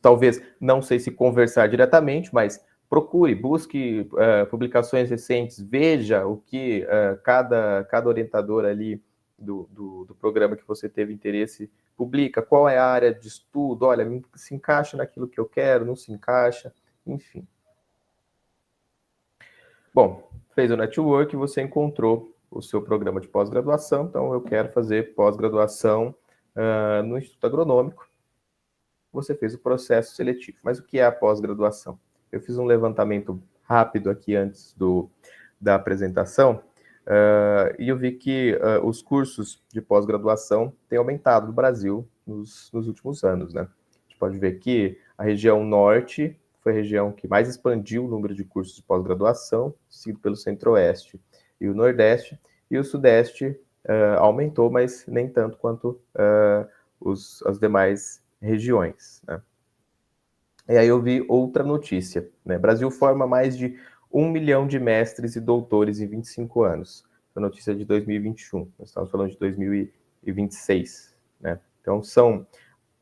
talvez, não sei se conversar diretamente, mas procure, busque publicações recentes, veja o que cada orientador ali do programa que você teve interesse publica, qual é a área de estudo, olha, se encaixa naquilo que eu quero, não se encaixa, enfim. Bom, fez o network, você encontrou o seu programa de pós-graduação, então eu quero fazer pós-graduação no Instituto Agronômico. Você fez o processo seletivo. Mas o que é a pós-graduação? Eu fiz um levantamento rápido aqui antes da apresentação e eu vi que os cursos de pós-graduação têm aumentado no Brasil nos últimos anos, né? A gente pode ver que a região norte foi a região que mais expandiu o número de cursos de pós-graduação, seguido pelo centro-oeste e o nordeste, e o sudeste aumentou, mas nem tanto quanto as demais regiões, né? E aí eu vi outra notícia, né? Brasil forma mais de 1 milhão de mestres e doutores em 25 anos. Essa notícia é de 2021, nós estamos falando de 2026, né? Então são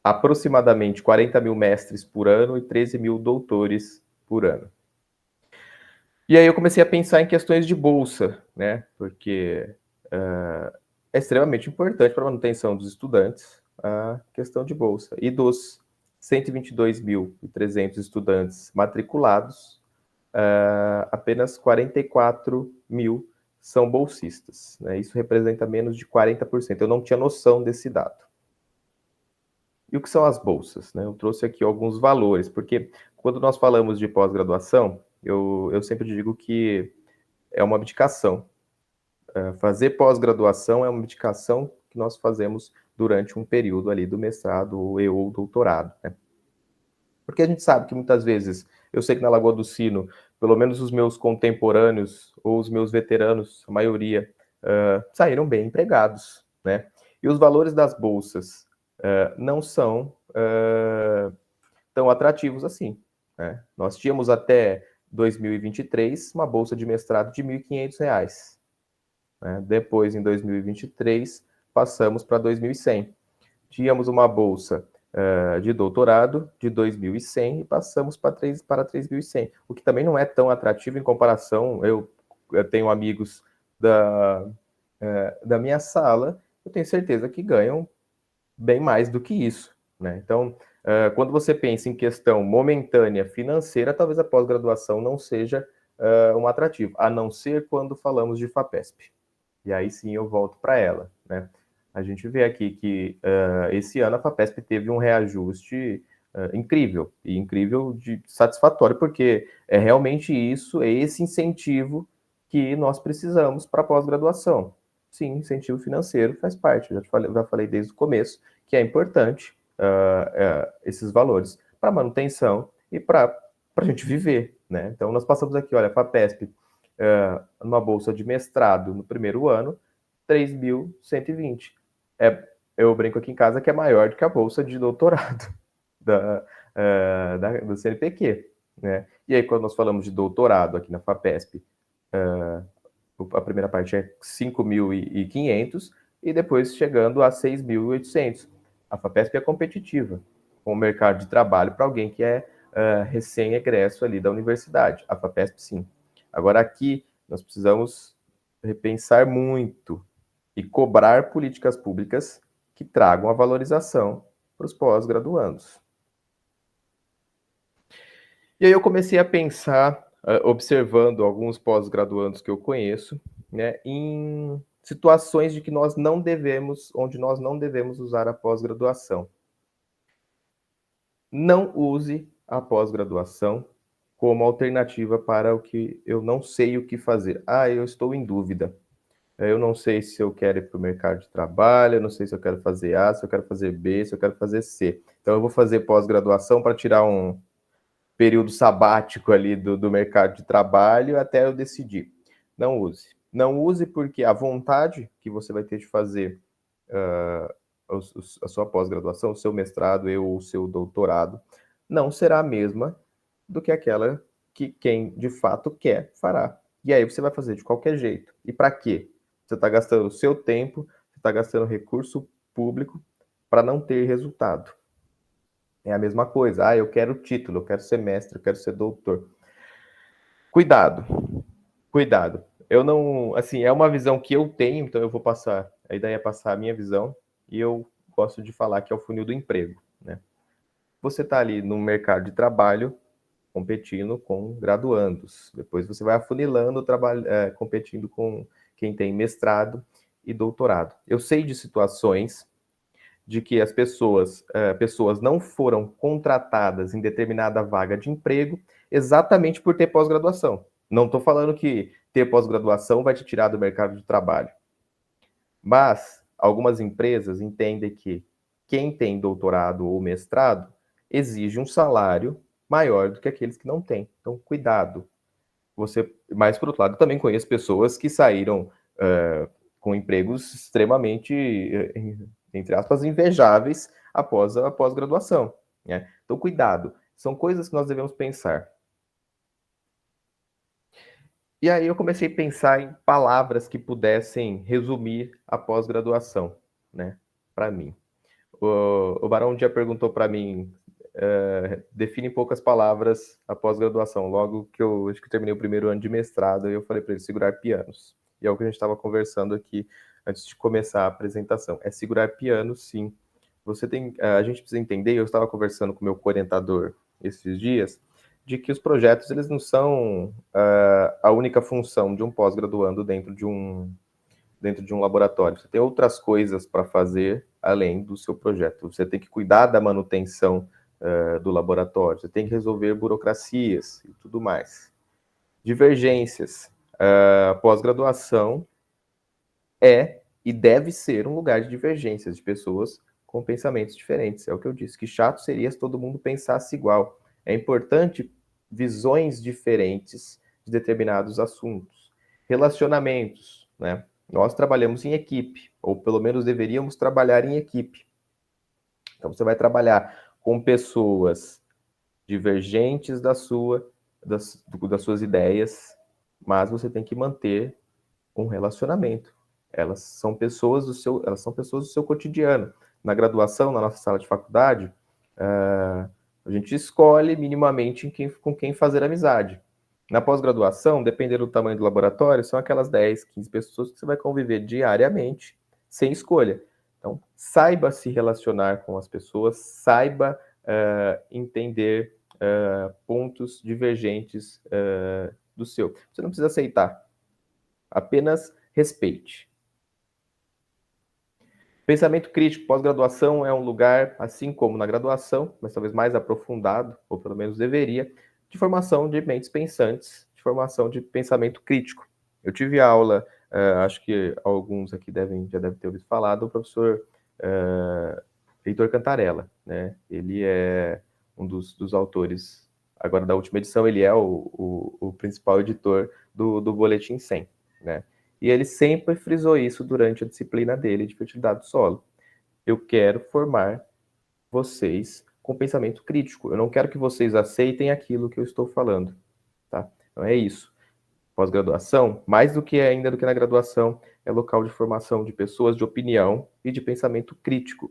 aproximadamente 40 mil mestres por ano e 13 mil doutores por ano. E aí eu comecei a pensar em questões de bolsa, né? Porque é extremamente importante para a manutenção dos estudantes a questão de bolsa. E dos 122.300 estudantes matriculados, apenas 44 mil são bolsistas, né? Isso representa menos de 40%. Eu não tinha noção desse dado. E o que são as bolsas, né? Eu trouxe aqui alguns valores, porque quando nós falamos de pós-graduação, eu sempre digo que é uma abdicação. Fazer pós-graduação é uma abdicação que nós fazemos durante um período ali do mestrado ou doutorado, né? Porque a gente sabe que muitas vezes, eu sei que na Lagoa do Sino pelo menos os meus contemporâneos ou os meus veteranos, a maioria, saíram bem empregados, né? E os valores das bolsas não são tão atrativos assim, né? Nós tínhamos até 2023 uma bolsa de mestrado de R$ 1.500, né? Depois, em 2023, passamos para 2.100. Tínhamos uma bolsa de doutorado de 2.100 e passamos para 3.100, o que também não é tão atrativo em comparação. Eu tenho amigos da minha sala, eu tenho certeza que ganham bem mais do que isso, né? Então, quando você pensa em questão momentânea financeira, talvez a pós-graduação não seja um atrativo, a não ser quando falamos de FAPESP. E aí sim eu volto para ela, né? A gente vê aqui que esse ano a FAPESP teve um reajuste incrível, e incrível de satisfatório, porque é realmente isso, é esse incentivo que nós precisamos para a pós-graduação. Sim, incentivo financeiro faz parte, já falei desde o começo, que é importante esses valores para manutenção e para a gente viver, né? Então, nós passamos aqui, olha, a FAPESP, numa bolsa de mestrado no primeiro ano, 3.120. Eu brinco aqui em casa que é maior do que a bolsa de doutorado do CNPq, né? E aí, quando nós falamos de doutorado aqui na FAPESP, a primeira parte é 5.500 e depois chegando a 6.800. A FAPESP é competitiva com o mercado de trabalho para alguém que é recém-egresso ali da universidade. A FAPESP, sim. Agora, aqui, nós precisamos repensar muito e cobrar políticas públicas que tragam a valorização para os pós-graduandos. E aí eu comecei a pensar, observando alguns pós-graduandos que eu conheço, né, em situações de que onde nós não devemos usar a pós-graduação. Não use a pós-graduação como alternativa para o que eu não sei o que fazer. Eu estou em dúvida. Eu não sei se eu quero ir para o mercado de trabalho, eu não sei se eu quero fazer A, se eu quero fazer B, se eu quero fazer C. Então eu vou fazer pós-graduação para tirar um período sabático ali do mercado de trabalho até eu decidir. Não use. Não use porque a vontade que você vai ter de fazer a sua pós-graduação, o seu mestrado ou o seu doutorado, não será a mesma do que aquela que quem de fato quer fará. E aí você vai fazer de qualquer jeito. E para quê? Você está gastando o seu tempo, você está gastando recurso público para não ter resultado. É a mesma coisa. Eu quero título, eu quero ser mestre, eu quero ser doutor. Cuidado. Cuidado. Eu não, assim, é uma visão que eu tenho, então eu vou passar, a ideia é passar a minha visão, e eu gosto de falar que é o funil do emprego, né? Você está ali no mercado de trabalho, competindo com graduandos. Depois você vai afunilando, competindo com quem tem mestrado e doutorado. Eu sei de situações de que as pessoas não foram contratadas em determinada vaga de emprego exatamente por ter pós-graduação. Não estou falando que ter pós-graduação vai te tirar do mercado de trabalho. Mas algumas empresas entendem que quem tem doutorado ou mestrado exige um salário maior do que aqueles que não têm. Então, cuidado. Mas, por outro lado, também conheço pessoas que saíram com empregos extremamente, entre aspas, invejáveis após a pós-graduação, né? Então, cuidado. São coisas que nós devemos pensar. E aí eu comecei a pensar em palavras que pudessem resumir a pós-graduação, né, para mim. O Barão um dia perguntou para mim, define em poucas palavras a pós-graduação. Logo que eu acho que terminei o primeiro ano de mestrado, eu falei para ele segurar pianos. E é o que a gente estava conversando aqui antes de começar a apresentação. É segurar piano, sim. A gente precisa entender, eu estava conversando com o meu orientador esses dias, de que os projetos eles não são a única função de um pós-graduando dentro de um laboratório. Você tem outras coisas para fazer além do seu projeto. Você tem que cuidar da manutenção do laboratório, você tem que resolver burocracias e tudo mais. Divergências. Pós-graduação é e deve ser um lugar de divergências, de pessoas com pensamentos diferentes. É o que eu disse, que chato seria se todo mundo pensasse igual. É importante visões diferentes de determinados assuntos. Relacionamentos, né? Nós trabalhamos em equipe, ou pelo menos deveríamos trabalhar em equipe. Então, você vai trabalhar com pessoas divergentes das suas ideias, mas você tem que manter um relacionamento. Elas são pessoas do seu cotidiano. Na graduação, na nossa sala de faculdade, a gente escolhe minimamente com quem fazer amizade. Na pós-graduação, dependendo do tamanho do laboratório, são aquelas 10, 15 pessoas que você vai conviver diariamente, sem escolha. Então, saiba se relacionar com as pessoas, saiba entender pontos divergentes do seu. Você não precisa aceitar, apenas respeite. Pensamento crítico, pós-graduação é um lugar, assim como na graduação, mas talvez mais aprofundado, ou pelo menos deveria, de formação de mentes pensantes, de formação de pensamento crítico. Eu tive aula, acho que alguns aqui já devem ter ouvido falar, do professor Heitor Cantarella, né? Ele é um dos autores, agora da última edição, ele é o principal editor do Boletim 100, né? E ele sempre frisou isso durante a disciplina dele de fertilidade do solo. Eu quero formar vocês com pensamento crítico. Eu não quero que vocês aceitem aquilo que eu estou falando, tá? Então é isso. Pós-graduação, mais do que na graduação, é local de formação de pessoas de opinião e de pensamento crítico.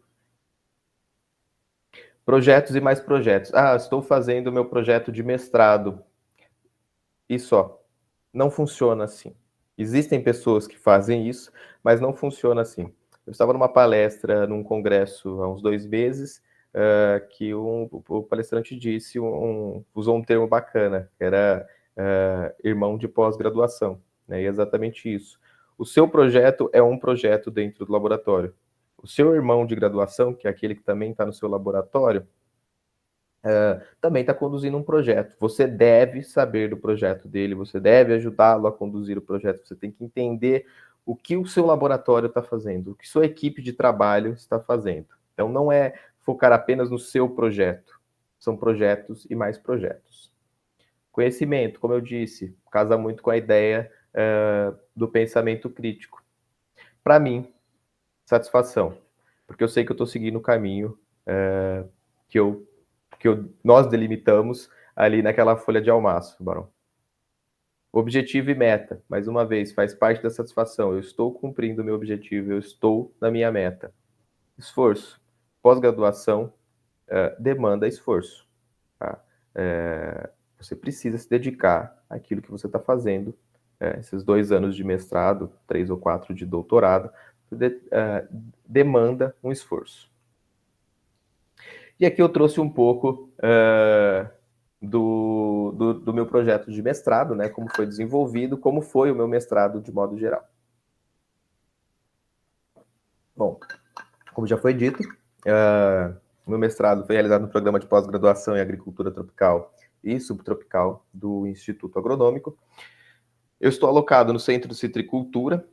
Projetos e mais projetos. Estou fazendo meu projeto de mestrado. E só. Não funciona assim. Existem pessoas que fazem isso, mas não funciona assim. Eu estava numa palestra, num congresso, há uns 2 meses, que o palestrante usou um termo bacana, que era irmão de pós-graduação, né? E é exatamente isso. O seu projeto é um projeto dentro do laboratório. O seu irmão de graduação, que é aquele que também está no seu laboratório, também está conduzindo um projeto. Você deve saber do projeto dele, você deve ajudá-lo a conduzir o projeto, você tem que entender o que o seu laboratório está fazendo, o que sua equipe de trabalho está fazendo. Então, não é focar apenas no seu projeto, são projetos e mais projetos. Conhecimento, como eu disse, casa muito com a ideia do pensamento crítico. Para mim, satisfação, porque eu sei que eu estou seguindo o caminho que nós delimitamos ali naquela folha de almaço, Barão. Objetivo e meta, mais uma vez, faz parte da satisfação. Eu estou cumprindo o meu objetivo, eu estou na minha meta. Esforço. Pós-graduação demanda esforço. Tá? Você precisa se dedicar àquilo que você está fazendo. Esses 2 anos de mestrado, 3 ou 4 de doutorado, demanda um esforço. E aqui eu trouxe um pouco do meu projeto de mestrado, né? Como foi desenvolvido, como foi o meu mestrado de modo geral. Bom, como já foi dito, o meu mestrado foi realizado no programa de pós-graduação em agricultura tropical e subtropical do Instituto Agronômico. Eu estou alocado no Centro de Citricultura,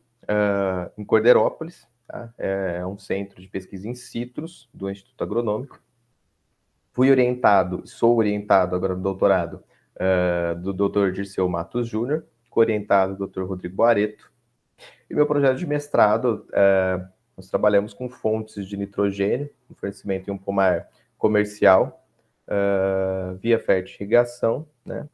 em Cordeirópolis, tá? É um centro de pesquisa em citros do Instituto Agronômico. Sou orientado agora no doutorado do Dr. Dirceu Matos Júnior, co-orientado do Dr. Rodrigo Boareto. E meu projeto de mestrado, nós trabalhamos com fontes de nitrogênio, um fornecimento em um pomar comercial, via fertirrigação, né?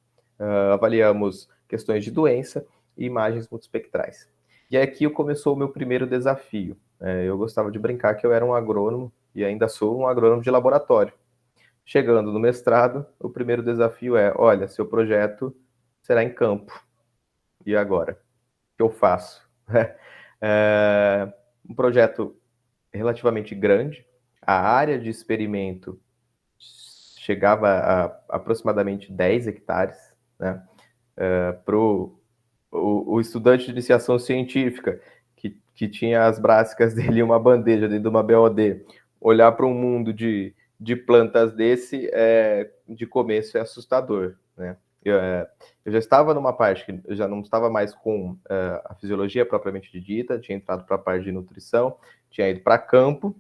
Avaliamos questões de doença e imagens multispectrais. E aqui começou o meu primeiro desafio. Eu gostava de brincar que eu era um agrônomo, e ainda sou um agrônomo de laboratório. Chegando no mestrado, o primeiro desafio é, olha, seu projeto será em campo. E agora? O que eu faço? Um projeto relativamente grande. A área de experimento chegava a aproximadamente 10 hectares, né? Para o estudante de iniciação científica, que tinha as brassicas dele em uma bandeja dentro de uma BOD, olhar para um mundo de plantas desse, de começo, é assustador, né? Eu já estava numa parte que eu já não estava mais com a fisiologia propriamente dita, tinha entrado para a parte de nutrição, tinha ido para campo,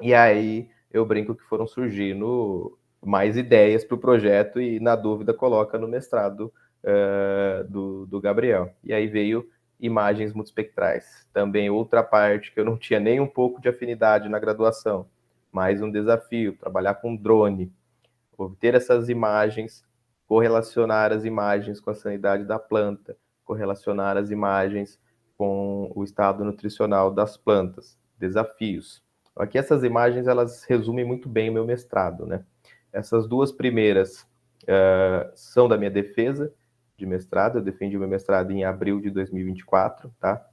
e aí eu brinco que foram surgindo mais ideias para o projeto e, na dúvida, coloca no mestrado do Gabriel. E aí veio imagens multispectrais. Também outra parte que eu não tinha nem um pouco de afinidade na graduação. Mais um desafio, trabalhar com drone, obter essas imagens, correlacionar as imagens com a sanidade da planta, correlacionar as imagens com o estado nutricional das plantas. Desafios. Aqui essas imagens, elas resumem muito bem o meu mestrado, né? Essas duas primeiras são da minha defesa de mestrado. Eu defendi o meu mestrado em abril de 2024, tá?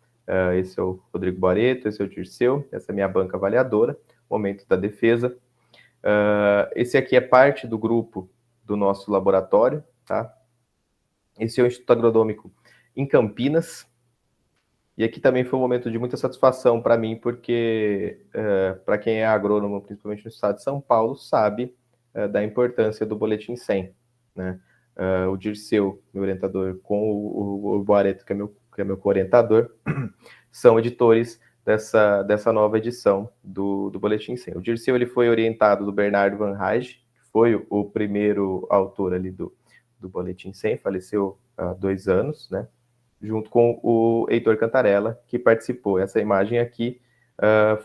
Esse é o Rodrigo Boareto, esse é o Dirceu, essa é a minha banca avaliadora, momento da defesa. Esse aqui é parte do grupo do nosso laboratório, tá? Esse é o Instituto Agronômico em Campinas. E aqui também foi um momento de muita satisfação para mim, porque para quem é agrônomo, principalmente no estado de São Paulo, sabe da importância do Boletim 100, né? O Dirceu, meu orientador, com o Boareto, que é meu co-orientador, são editores dessa nova edição do Boletim 100. O Dirceu, ele foi orientado do Bernardo Van Rage, que foi o primeiro autor ali do Boletim 100, faleceu há 2 anos, né? Junto com o Heitor Cantarella, que participou. Essa imagem aqui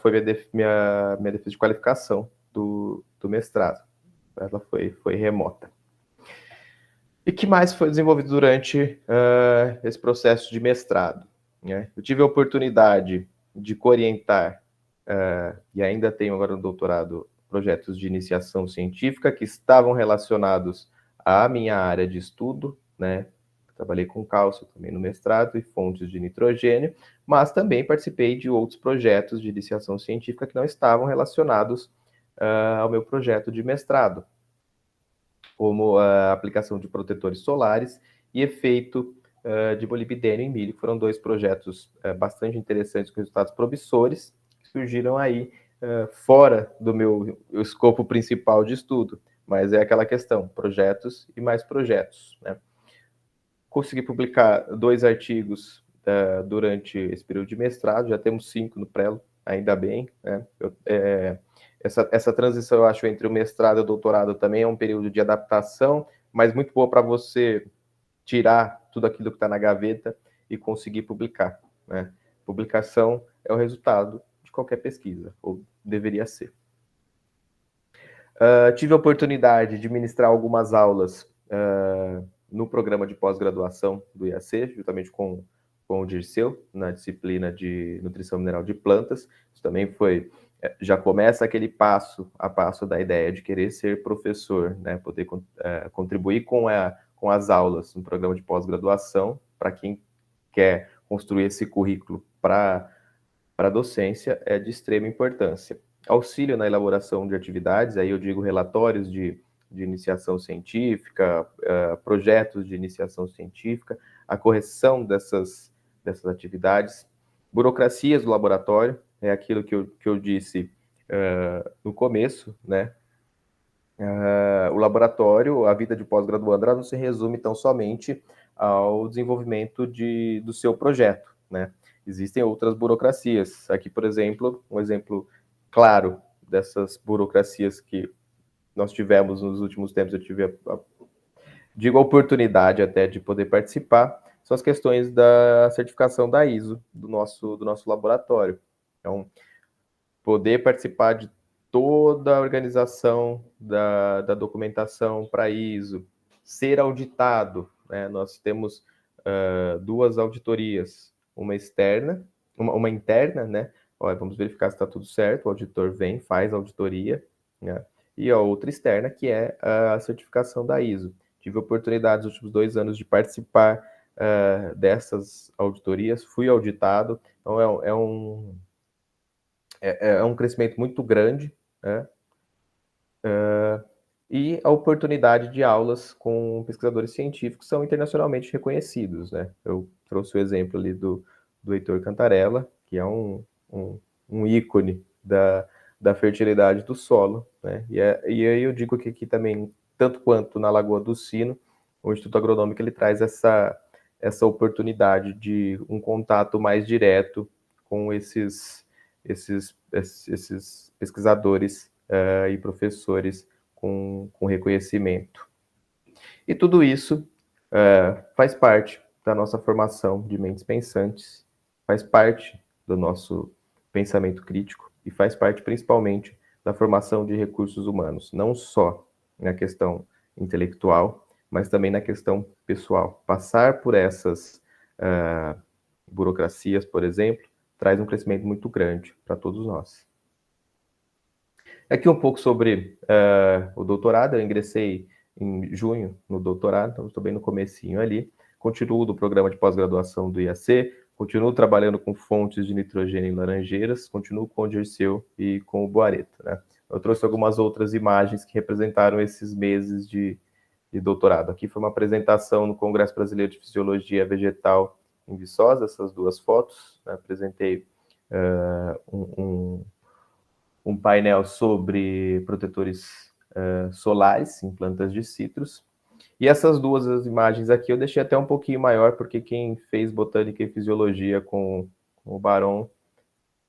foi minha defesa de qualificação do mestrado. Ela foi remota. E que mais foi desenvolvido durante esse processo de mestrado, né? Eu tive a oportunidade de orientar, e ainda tenho agora no doutorado, projetos de iniciação científica que estavam relacionados à minha área de estudo, né? Trabalhei com cálcio também no mestrado e fontes de nitrogênio, mas também participei de outros projetos de iniciação científica que não estavam relacionados ao meu projeto de mestrado, como a aplicação de protetores solares e efeito de molibdênio em milho, que foram 2 projetos bastante interessantes, com resultados promissores, que surgiram aí fora do meu escopo principal de estudo, mas é aquela questão, projetos e mais projetos, né? Consegui publicar 2 artigos durante esse período de mestrado, já temos 5 no Prelo, ainda bem, né? Essa transição, eu acho, entre o mestrado e o doutorado também é um período de adaptação, mas muito boa para você tirar tudo aquilo que está na gaveta e conseguir publicar, né? Publicação é o resultado de qualquer pesquisa, ou deveria ser. Tive a oportunidade de ministrar algumas aulas no programa de pós-graduação do IAC, juntamente com o Dirceu, na disciplina de Nutrição Mineral de Plantas. Isso também já começa aquele passo a passo da ideia de querer ser professor, né? Poder contribuir com as aulas no programa de pós-graduação, para quem quer construir esse currículo para a docência, é de extrema importância. Auxílio na elaboração de atividades, aí eu digo relatórios de iniciação científica, projetos de iniciação científica, a correção dessas atividades, burocracias do laboratório, é aquilo que eu disse no começo, né? O laboratório, a vida de pós-graduando, ela não se resume tão somente ao desenvolvimento do seu projeto, né? Existem outras burocracias. Aqui, por exemplo, um exemplo claro dessas burocracias que nós tivemos nos últimos tempos, eu tive a oportunidade até de poder participar, são as questões da certificação da ISO do nosso laboratório. Então, poder participar de toda a organização da documentação para ISO, ser auditado, né? Nós temos 2 auditorias, uma externa, uma interna, né? Olha, vamos verificar se está tudo certo, o auditor vem, faz a auditoria, né? E a outra externa, que é a certificação da ISO. Tive a oportunidade nos últimos 2 anos de participar dessas auditorias, fui auditado, então é um crescimento muito grande, né? E a oportunidade de aulas com pesquisadores científicos são internacionalmente reconhecidos, né? Eu trouxe o exemplo ali do Heitor Cantarella, que é um ícone da fertilidade do solo, né? E aí eu digo que aqui também, tanto quanto na Lagoa do Sino, o Instituto Agronômico ele traz essa oportunidade de um contato mais direto com esses pesquisadores e professores com reconhecimento. E tudo isso faz parte da nossa formação de mentes pensantes, faz parte do nosso pensamento crítico e faz parte principalmente da formação de recursos humanos, não só na questão intelectual, mas também na questão pessoal. Passar por essas burocracias, por exemplo, traz um crescimento muito grande para todos nós. Aqui um pouco sobre o doutorado. Eu ingressei em junho no doutorado, então estou bem no comecinho ali. Continuo do programa de pós-graduação do IAC, continuo trabalhando com fontes de nitrogênio em laranjeiras, continuo com o Dirceu e com o Boareto, né? Eu trouxe algumas outras imagens que representaram esses meses de doutorado. Aqui foi uma apresentação no Congresso Brasileiro de Fisiologia Vegetal em Viçosa, essas duas fotos, né? Apresentei um painel sobre protetores solares em plantas de citros. E essas duas imagens aqui eu deixei até um pouquinho maior, porque quem fez botânica e fisiologia com o Baron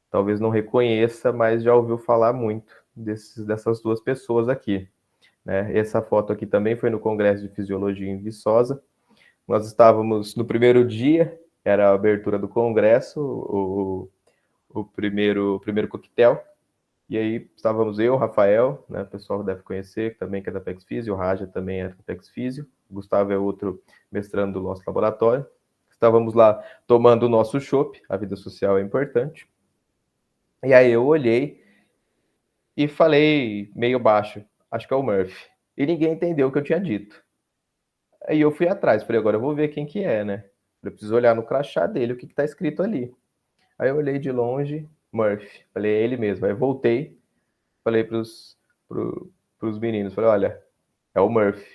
talvez não reconheça, mas já ouviu falar muito dessas duas pessoas aqui, né? Essa foto aqui também foi no Congresso de Fisiologia em Viçosa. Nós estávamos no primeiro dia, era a abertura do congresso, o primeiro coquetel. E aí estávamos eu, Rafael, né, o pessoal deve conhecer, também que é da Pex Physio, o Raja também é da Pex Physio, o Gustavo é outro mestrando do nosso laboratório. Estávamos lá tomando o nosso chopp, a vida social é importante. E aí eu olhei e falei meio baixo, acho que é o Murphy. E ninguém entendeu o que eu tinha dito. Aí eu fui atrás, falei, agora eu vou ver quem que é, né? Eu preciso olhar no crachá dele, o que está escrito ali. Aí eu olhei de longe, Murphy, falei, é ele mesmo. Aí eu voltei, falei para os meninos, falei, olha, é o Murphy.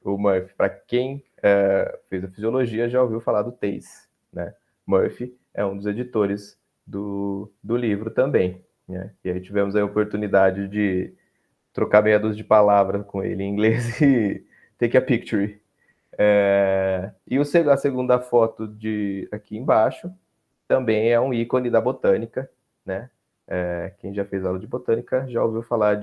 O Murphy, para quem fez a fisiologia, já ouviu falar do Tace, né? Murphy é um dos editores do livro também, né? E aí tivemos a oportunidade de trocar meia dúzia de palavras com ele em inglês e take a picture. E a segunda foto aqui embaixo também é um ícone da botânica, né? Quem já fez aula de botânica já ouviu falar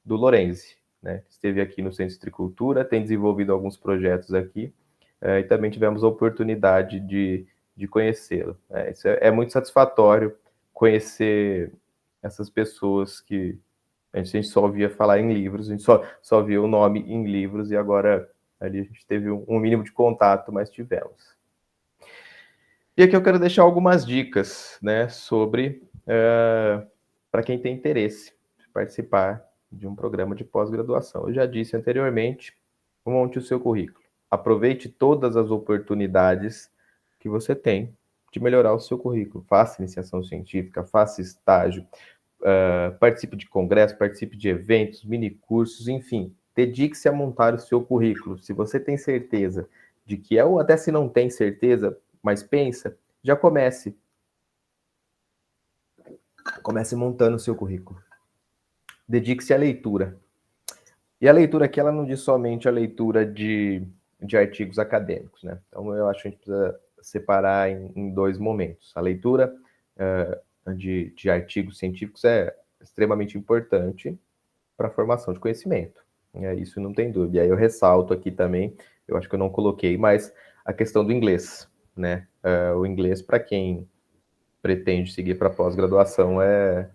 do Lorenzi, né? Esteve aqui no Centro de Citricultura, tem desenvolvido alguns projetos aqui, e também tivemos a oportunidade de conhecê-lo. Isso é muito satisfatório, conhecer essas pessoas que a gente só ouvia falar em livros, a gente só via o nome em livros, e agora ali a gente teve um mínimo de contato, mas tivemos. E aqui eu quero deixar algumas dicas, né, sobre para quem tem interesse em participar de um programa de pós-graduação. Eu já disse anteriormente, monte o seu currículo. Aproveite todas as oportunidades que você tem de melhorar o seu currículo. Faça iniciação científica, faça estágio, participe de congressos, participe de eventos, minicursos, enfim. Dedique-se a montar o seu currículo. Se você tem certeza de que ou até se não tem certeza, mas pensa, já comece montando o seu currículo. Dedique-se à leitura. E a leitura aqui, ela não diz somente a leitura de artigos acadêmicos, né? Então, eu acho que a gente precisa separar em dois momentos. A leitura de artigos científicos é extremamente importante para a formação de conhecimento. Isso não tem dúvida. E aí eu ressalto aqui também, eu acho que eu não coloquei, mas a questão do inglês, né? O inglês, para quem pretende seguir para pós-graduação, é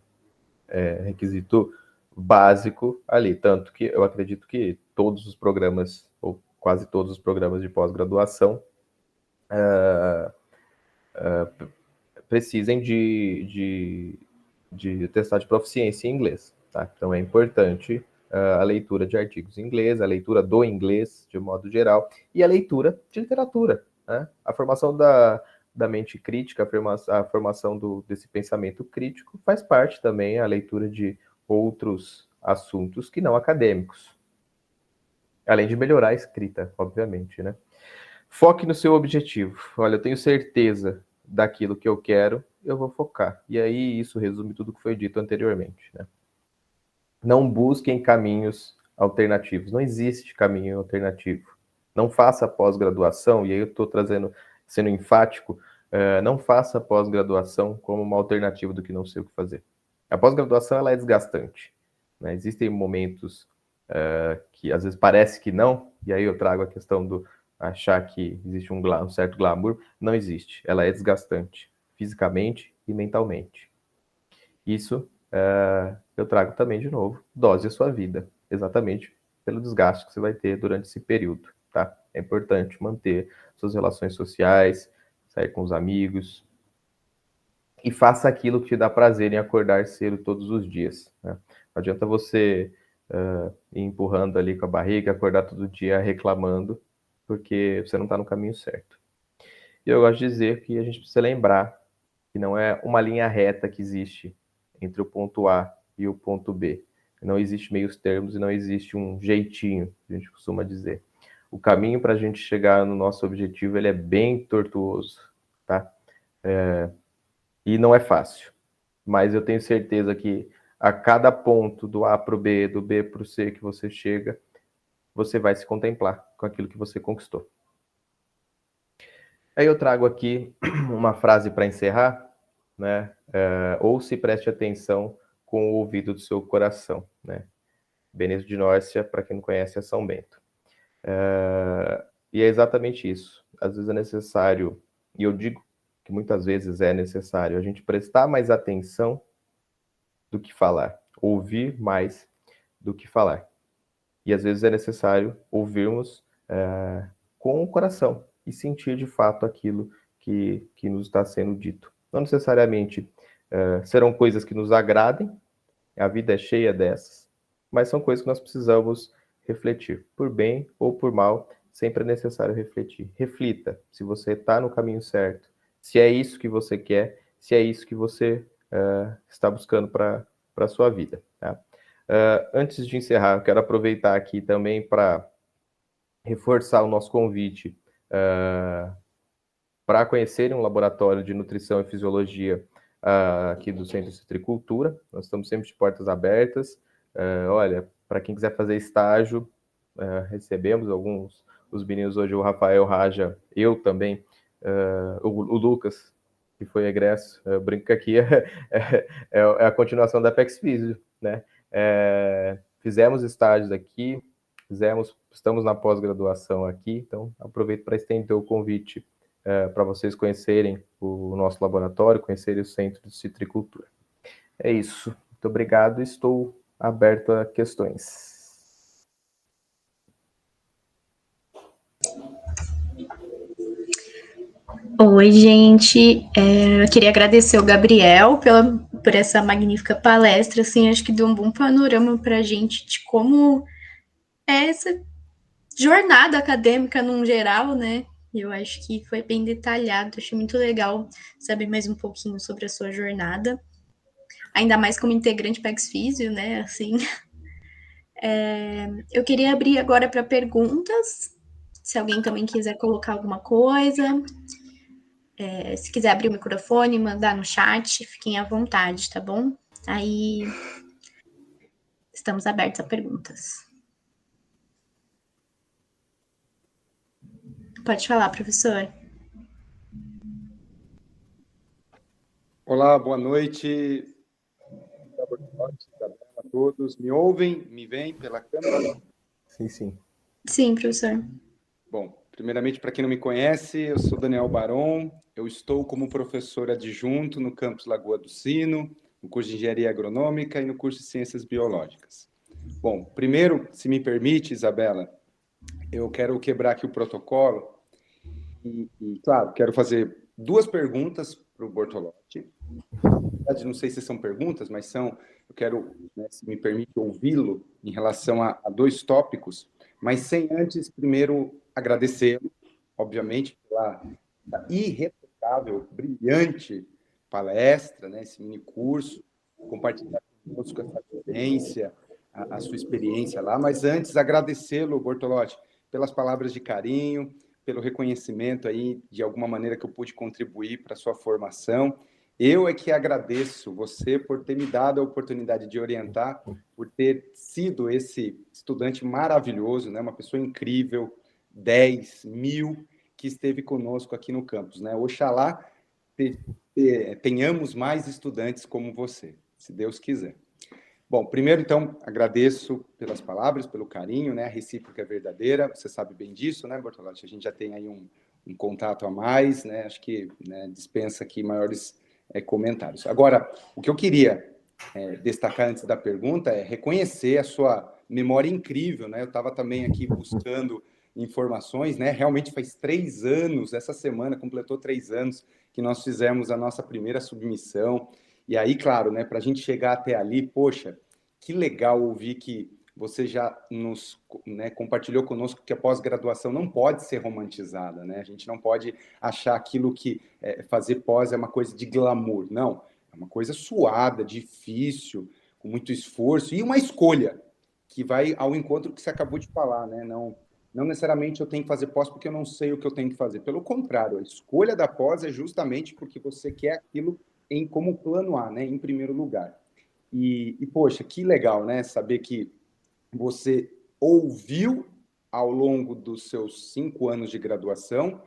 requisito básico ali. Tanto que eu acredito que todos os programas, ou quase todos os programas de pós-graduação, precisem de testar de proficiência em inglês. Tá? Então é importante a leitura de artigos em inglês, a leitura do inglês, de modo geral, e a leitura de literatura. Né? A formação da mente crítica, a formação desse pensamento crítico faz parte também a leitura de outros assuntos que não acadêmicos. Além de melhorar a escrita, obviamente, né? Foque no seu objetivo. Olha, eu tenho certeza daquilo que eu quero, eu vou focar. E aí isso resume tudo que foi dito anteriormente, né? Não busquem caminhos alternativos. Não existe caminho alternativo. Não faça pós-graduação, e aí eu estou sendo enfático, não faça pós-graduação como uma alternativa do que não sei o que fazer. A pós-graduação ela é desgastante, né? Existem momentos que às vezes parece que não, e aí eu trago a questão do achar que existe um certo glamour. Não existe. Ela é desgastante, fisicamente e mentalmente. Isso eu trago também de novo. Dose a sua vida, exatamente pelo desgaste que você vai ter durante esse período, tá? É importante manter suas relações sociais, sair com os amigos, e faça aquilo que te dá prazer em acordar cedo todos os dias, né? Não adianta você ir empurrando ali com a barriga, acordar todo dia reclamando, porque você não está no caminho certo. E eu gosto de dizer que a gente precisa lembrar que não é uma linha reta que existe entre o ponto A e o ponto B. Não existe meios termos e não existe um jeitinho, que a gente costuma dizer. O caminho para a gente chegar no nosso objetivo, ele é bem tortuoso, tá? E não é fácil. Mas eu tenho certeza que a cada ponto do A para o B, do B para o C que você chega, você vai se contemplar com aquilo que você conquistou. Aí eu trago aqui uma frase para encerrar, né? Ou se preste atenção com o ouvido do seu coração, né? Benedito de Nórcia, para quem não conhece, é São Bento. E é exatamente isso. Às vezes é necessário, e eu digo que muitas vezes é necessário, a gente prestar mais atenção do que falar, ouvir mais do que falar. E às vezes é necessário ouvirmos com o coração e sentir de fato aquilo que nos está sendo dito. Não necessariamente serão coisas que nos agradem, a vida é cheia dessas, mas são coisas que nós precisamos refletir. Por bem ou por mal, sempre é necessário refletir. Reflita se você está no caminho certo, se é isso que você quer, se é isso que você está buscando para a sua vida. Tá? Antes de encerrar, eu quero aproveitar aqui também para reforçar o nosso convite para conhecerem um laboratório de nutrição e fisiologia aqui do Centro de Citricultura. Nós estamos sempre de portas abertas. Olha, para quem quiser fazer estágio, recebemos alguns, os meninos hoje, o Rafael Raja, eu também, o Lucas, que foi egresso, brinco que aqui é a continuação da Apex Physio, né? Fizemos estágios aqui, estamos na pós-graduação aqui, então aproveito para estender o convite para vocês conhecerem o nosso laboratório, conhecerem o Centro de Citricultura. É isso. Muito obrigado. Estou aberto a questões. Oi, gente. Eu queria agradecer o Gabriel por essa magnífica palestra. Assim, acho que deu um bom panorama para a gente de como é essa jornada acadêmica num geral, né? Eu acho que foi bem detalhado. Achei muito legal saber mais um pouquinho sobre a sua jornada. Ainda mais como integrante PEX Physio, né? Assim. Eu queria abrir agora para perguntas. Se alguém também quiser colocar alguma coisa. Se quiser abrir o microfone, mandar no chat, fiquem à vontade, tá bom? Aí estamos abertos a perguntas. Pode falar, professor. Olá, boa noite. Boa noite a todos. Me ouvem? Me veem pela câmera? Sim, sim. Sim, professor. Bom, primeiramente, para quem não me conhece, eu sou Daniel Baron. Eu estou como professor adjunto no campus Lagoa do Sino, no curso de Engenharia Agronômica e no curso de Ciências Biológicas. Bom, primeiro, se me permite, Isabela, eu quero quebrar aqui o protocolo e claro, quero fazer duas perguntas para o Bortolotti. Não sei se são perguntas, mas eu quero, né, se me permite, ouvi-lo em relação a dois tópicos, mas sem antes, primeiro, agradecê-lo, obviamente, pela irretocável, brilhante palestra, né, esse mini curso, compartilhar conosco essa vivência, a sua experiência lá, mas antes, agradecê-lo, Bortolotti, pelas palavras de carinho, pelo reconhecimento aí, de alguma maneira que eu pude contribuir para a sua formação. Eu é que agradeço você por ter me dado a oportunidade de orientar, por ter sido esse estudante maravilhoso, né? Uma pessoa incrível, 10.000, que esteve conosco aqui no campus, né? Oxalá tenhamos mais estudantes como você, se Deus quiser. Bom, primeiro, então, agradeço pelas palavras, pelo carinho, né? A recíproca é verdadeira, você sabe bem disso, né, Bortolotti? A gente já tem aí um contato a mais, né? Acho que, né, dispensa aqui maiores comentários. Agora, o que eu queria destacar antes da pergunta é reconhecer a sua memória incrível, né? Eu estava também aqui buscando informações, né? Realmente faz 3 anos, essa semana completou 3 anos que nós fizemos a nossa primeira submissão. E aí, claro, né, para a gente chegar até ali, poxa, que legal ouvir que você já nos, né, compartilhou conosco que a pós-graduação não pode ser romantizada, né? A gente não pode achar aquilo que fazer pós é uma coisa de glamour, não. É uma coisa suada, difícil, com muito esforço e uma escolha que vai ao encontro que você acabou de falar, né? Não necessariamente eu tenho que fazer pós porque eu não sei o que eu tenho que fazer. Pelo contrário, a escolha da pós é justamente porque você quer aquilo como plano A, né? Em primeiro lugar. E, poxa, que legal, né? Saber que você ouviu ao longo dos seus 5 anos de graduação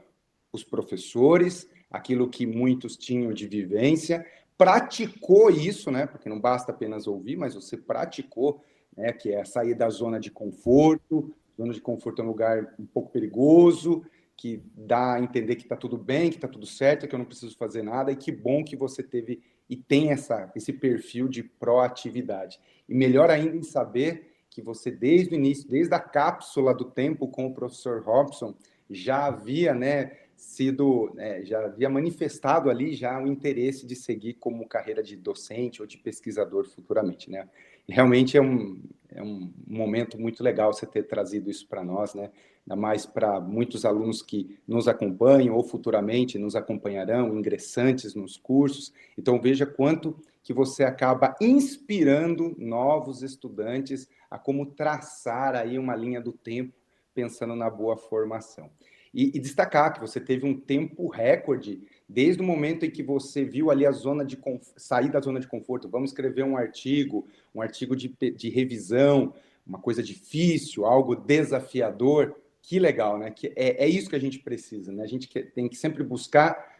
os professores, aquilo que muitos tinham de vivência, praticou isso, né? Porque não basta apenas ouvir, mas você praticou, né? Que é sair da zona de conforto. Zona de conforto é um lugar um pouco perigoso, que dá a entender que está tudo bem, que está tudo certo, que eu não preciso fazer nada, e que bom que você teve e tem esse perfil de proatividade. E melhor ainda em saber que você, desde o início, desde a cápsula do tempo com o professor Robson, já havia, né, já havia manifestado ali já o interesse de seguir como carreira de docente ou de pesquisador futuramente, né? E realmente é um momento muito legal você ter trazido isso para nós, né? Ainda mais para muitos alunos que nos acompanham ou futuramente nos acompanharão, ingressantes nos cursos. Então, veja quanto que você acaba inspirando novos estudantes a como traçar aí uma linha do tempo, pensando na boa formação. E destacar que você teve um tempo recorde, desde o momento em que você viu ali a zona de sair da zona de conforto. Vamos escrever um artigo de revisão, uma coisa difícil, algo desafiador. Que legal, né? Que é isso que a gente precisa, né? A gente tem que sempre buscar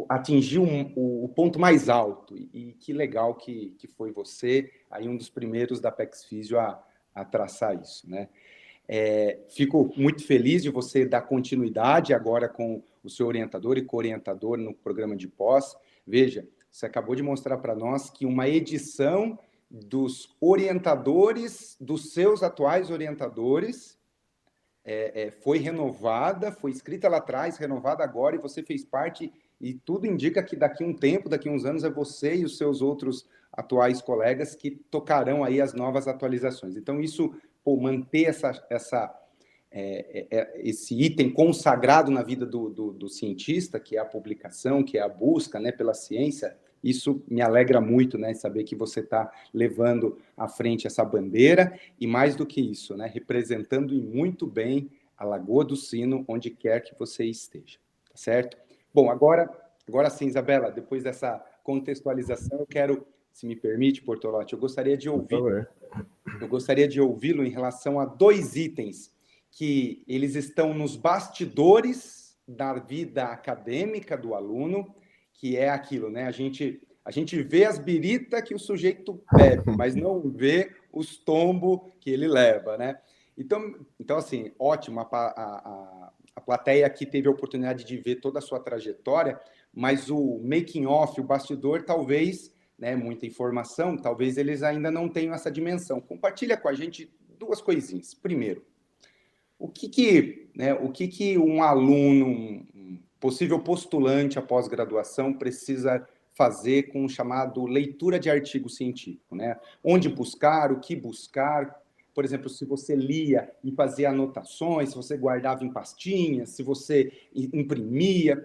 atingir o ponto mais alto. E que legal que foi você, aí um dos primeiros da Apex Physio a traçar isso, né? Fico muito feliz de você dar continuidade agora com o seu orientador e co-orientador no programa de pós. Veja, você acabou de mostrar para nós que uma edição dos orientadores, dos seus atuais orientadores, foi renovada, foi escrita lá atrás, renovada agora, e você fez parte, e tudo indica que daqui a um tempo, daqui a uns anos, é você e os seus outros atuais colegas que tocarão aí as novas atualizações. Então, isso, manter esse item consagrado na vida do cientista, que é a publicação, que é a busca, né, pela ciência, isso me alegra muito, né, saber que você está levando à frente essa bandeira e, mais do que isso, né, representando muito bem a Lagoa do Sino, onde quer que você esteja, tá certo? Bom, agora sim, Isabela, depois dessa contextualização, eu quero, se me permite, Bortolotti, eu gostaria de ouvi-lo em relação a 2 itens que eles estão nos bastidores da vida acadêmica do aluno, que é aquilo, né? A gente vê as biritas que o sujeito bebe, mas não vê os tombos que ele leva, né? Então assim, ótimo, a plateia aqui teve a oportunidade de ver toda a sua trajetória, mas o making of, o bastidor, talvez, né, muita informação, talvez eles ainda não tenham essa dimensão. Compartilha com a gente 2 coisinhas. Primeiro, o que um aluno, um possível postulante à pós-graduação precisa fazer com o chamado leitura de artigo científico, né? Onde buscar, o que buscar. Por exemplo, se você lia e fazia anotações, se você guardava em pastinhas, se você imprimia,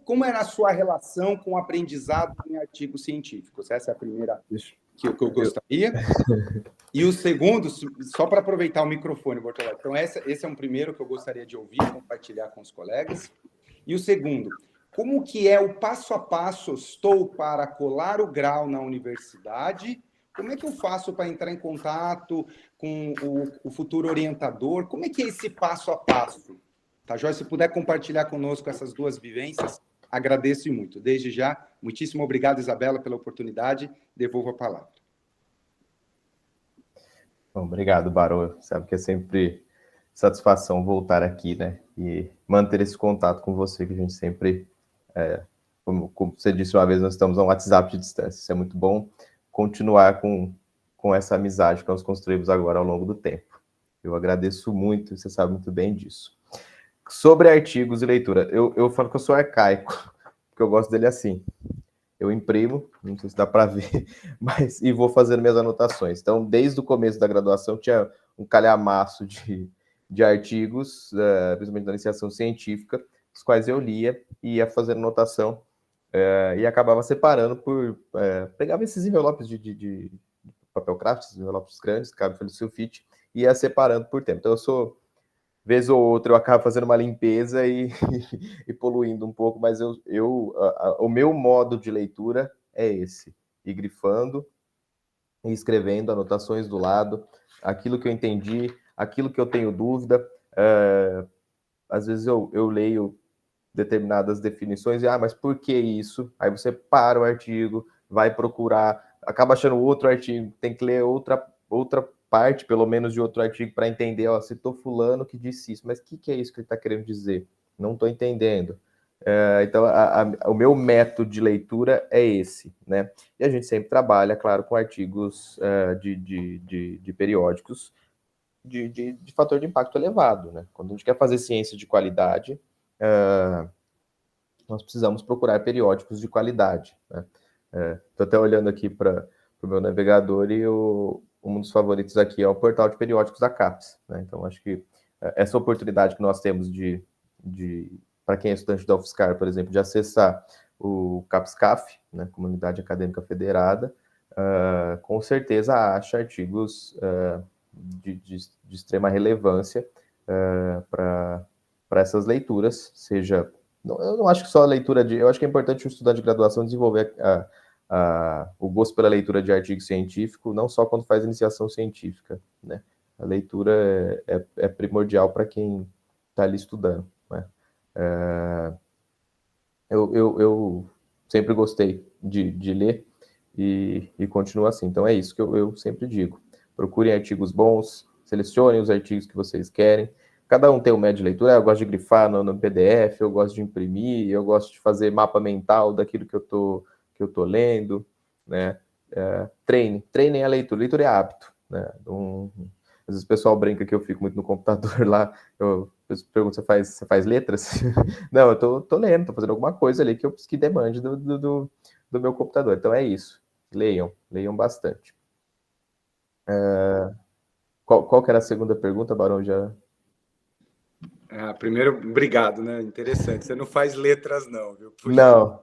como era a sua relação com o aprendizado em artigos científicos? Essa é a primeira que eu gostaria. E o segundo, só para aproveitar o microfone, Bortolotti, então esse é um primeiro que eu gostaria de ouvir, compartilhar com os colegas. E o segundo, como que é o passo a passo, estou para colar o grau na universidade, como é que eu faço para entrar em contato com o futuro orientador, como é que é esse passo a passo? Tá, Joyce, se puder compartilhar conosco essas 2 vivências, agradeço muito. Desde já, muitíssimo obrigado, Isabela, pela oportunidade, devolvo a palavra. Bom, obrigado, Barô. Sabe que é sempre satisfação voltar aqui, né? E manter esse contato com você, que a gente sempre, como você disse uma vez, nós estamos a um WhatsApp de distância. Isso é muito bom continuar com essa amizade que nós construímos agora ao longo do tempo. Eu agradeço muito, você sabe muito bem disso. Sobre artigos e leitura, eu falo que eu sou arcaico, porque eu gosto dele assim. Eu imprimo, não sei se dá para ver, mas e vou fazendo minhas anotações. Então, desde o começo da graduação, tinha um calhamaço de artigos, principalmente da iniciação científica, os quais eu lia e ia fazendo anotação e acabava separando pegava esses envelopes de papel craft, esses envelopes grandes, cabe pelo sulfite, e ia separando por tempo. Então, eu sou vez ou outra eu acabo fazendo uma limpeza e poluindo um pouco, mas o meu modo de leitura é esse: ir grifando e escrevendo anotações do lado, aquilo que eu entendi, aquilo que eu tenho dúvida. Às vezes eu leio determinadas definições e, mas por que isso? Aí você para o artigo, vai procurar, acaba achando outro artigo, tem que ler outra parte, pelo menos, de outro artigo para entender, citou fulano que disse isso, mas o que é isso que ele está querendo dizer? Não estou entendendo. Então, o meu método de leitura é esse, né? E a gente sempre trabalha, claro, com artigos de periódicos de fator de impacto elevado, né? Quando a gente quer fazer ciência de qualidade, nós precisamos procurar periódicos de qualidade, né? Estou até olhando aqui para o meu navegador e um dos favoritos aqui é o portal de periódicos da CAPES, né? Então, acho que essa oportunidade que nós temos para quem é estudante da UFSCar, por exemplo, de acessar o CAPES-CAF, né, Comunidade Acadêmica Federada, com certeza acha artigos de extrema relevância para essas leituras, seja... Eu não acho que só a leitura eu acho que é importante o estudante de graduação desenvolver o gosto pela leitura de artigo científico, não só quando faz iniciação científica, né? A leitura é primordial para quem está ali estudando, né? Eu sempre gostei de ler e continuo assim. Então é isso que eu sempre digo. Procurem artigos bons, selecionem os artigos que vocês querem. Cada um tem um médio de leitura. Eu gosto de grifar no PDF, eu gosto de imprimir, eu gosto de fazer mapa mental daquilo que eu tô lendo, né? Treinem a leitura. Leitura é hábito, né? Às vezes o pessoal brinca que eu fico muito no computador lá. Eu pergunto, você faz letras? Não, eu tô lendo, tô fazendo alguma coisa ali que demande do meu computador. Então é isso. Leiam bastante. Qual que era a segunda pergunta, Barão? Primeiro, obrigado, né? Interessante. Você não faz letras, não, viu? Não.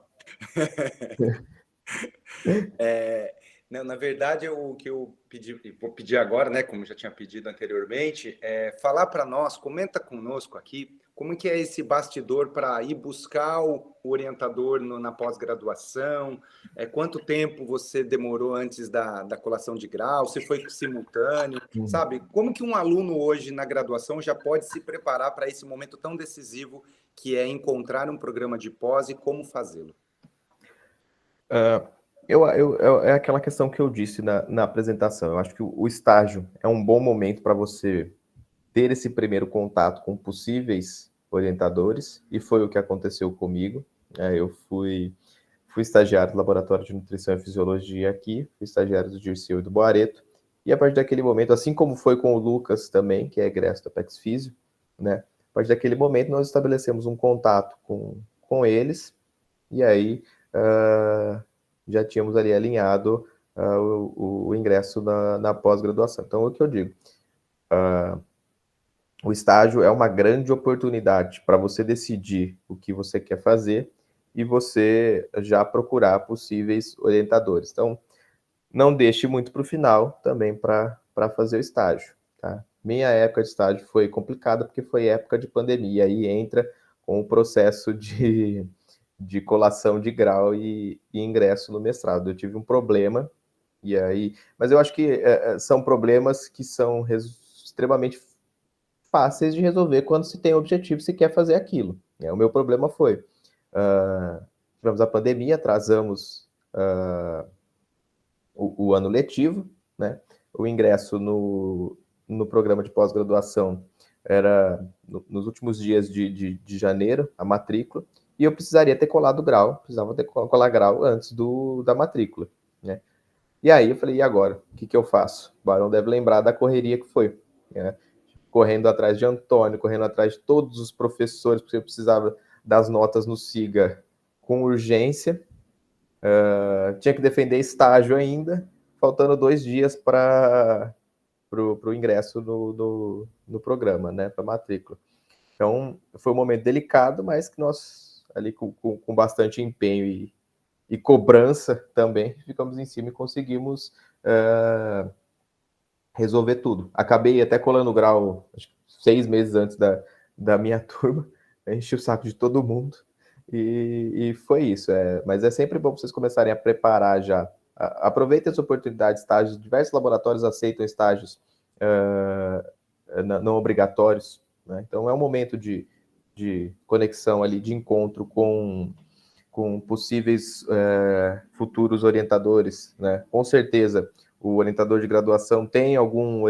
Não, na verdade, o que eu pedi, vou pedir agora, né? Como já tinha pedido anteriormente, falar para nós, comenta conosco aqui, como que é esse bastidor para ir buscar o orientador na pós-graduação? Quanto tempo você demorou antes da colação de grau? Se foi simultâneo? Sabe? Como que um aluno hoje na graduação já pode se preparar para esse momento tão decisivo que é encontrar um programa de pós e como fazê-lo? É aquela questão que eu disse na apresentação. Eu acho que o estágio é um bom momento para você ter esse primeiro contato com possíveis orientadores, e foi o que aconteceu comigo. Eu fui estagiário do Laboratório de Nutrição e Fisiologia aqui, fui estagiário do Dirceu e do Boareto, e a partir daquele momento, assim como foi com o Lucas também, que é egresso da PEX Físio, né? A partir daquele momento nós estabelecemos um contato com eles, e aí já tínhamos ali alinhado o ingresso na pós-graduação. Então, o que eu digo, o estágio é uma grande oportunidade para você decidir o que você quer fazer e você já procurar possíveis orientadores. Então, não deixe muito para o final também para fazer o estágio, tá? Minha época de estágio foi complicada porque foi época de pandemia, aí entra com o processo de colação de grau e ingresso no mestrado. Eu tive um problema, mas eu acho que são problemas que são extremamente fáceis de resolver quando se tem objetivo, se quer fazer aquilo. O meu problema foi, tivemos a pandemia, atrasamos o ano letivo, né? o ingresso no programa de pós-graduação era nos últimos dias de janeiro, a matrícula, e eu precisaria ter colado grau, precisava ter colar grau antes da matrícula, né? E aí eu falei, e agora? O que eu faço? O Barão deve lembrar da correria que foi, né? Correndo atrás de Antônio, correndo atrás de todos os professores, porque eu precisava das notas no SIGA com urgência, tinha que defender estágio ainda, faltando 2 dias para o ingresso no programa, né, para matrícula. Então, foi um momento delicado, mas que nós, ali com bastante empenho e cobrança também, ficamos em cima e conseguimos resolver tudo. Acabei até colando grau, acho que 6 meses antes da minha turma, enchi o saco de todo mundo, e foi isso. Mas é sempre bom vocês começarem a preparar já. Aproveitem essa oportunidade de estágios, diversos laboratórios aceitam estágios não obrigatórios, né? Então é um momento de conexão ali, de encontro com possíveis futuros orientadores, né? Com certeza o orientador de graduação tem algum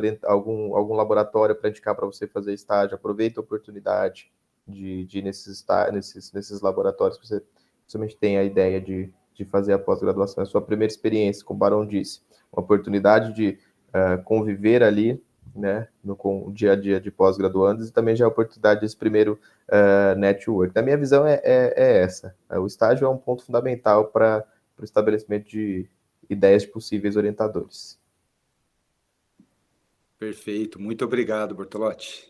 laboratório para indicar para você fazer estágio. Aproveita a oportunidade de ir nesses laboratórios, que você principalmente tem a ideia de fazer a pós-graduação. É a sua primeira experiência, como o Barão disse, uma oportunidade de conviver ali, né, com o dia a dia de pós-graduandos, e também já a oportunidade desse primeiro network. Na minha visão é essa. O estágio é um ponto fundamental para o estabelecimento de ideias de possíveis orientadores. Perfeito, muito obrigado, Bortolotti.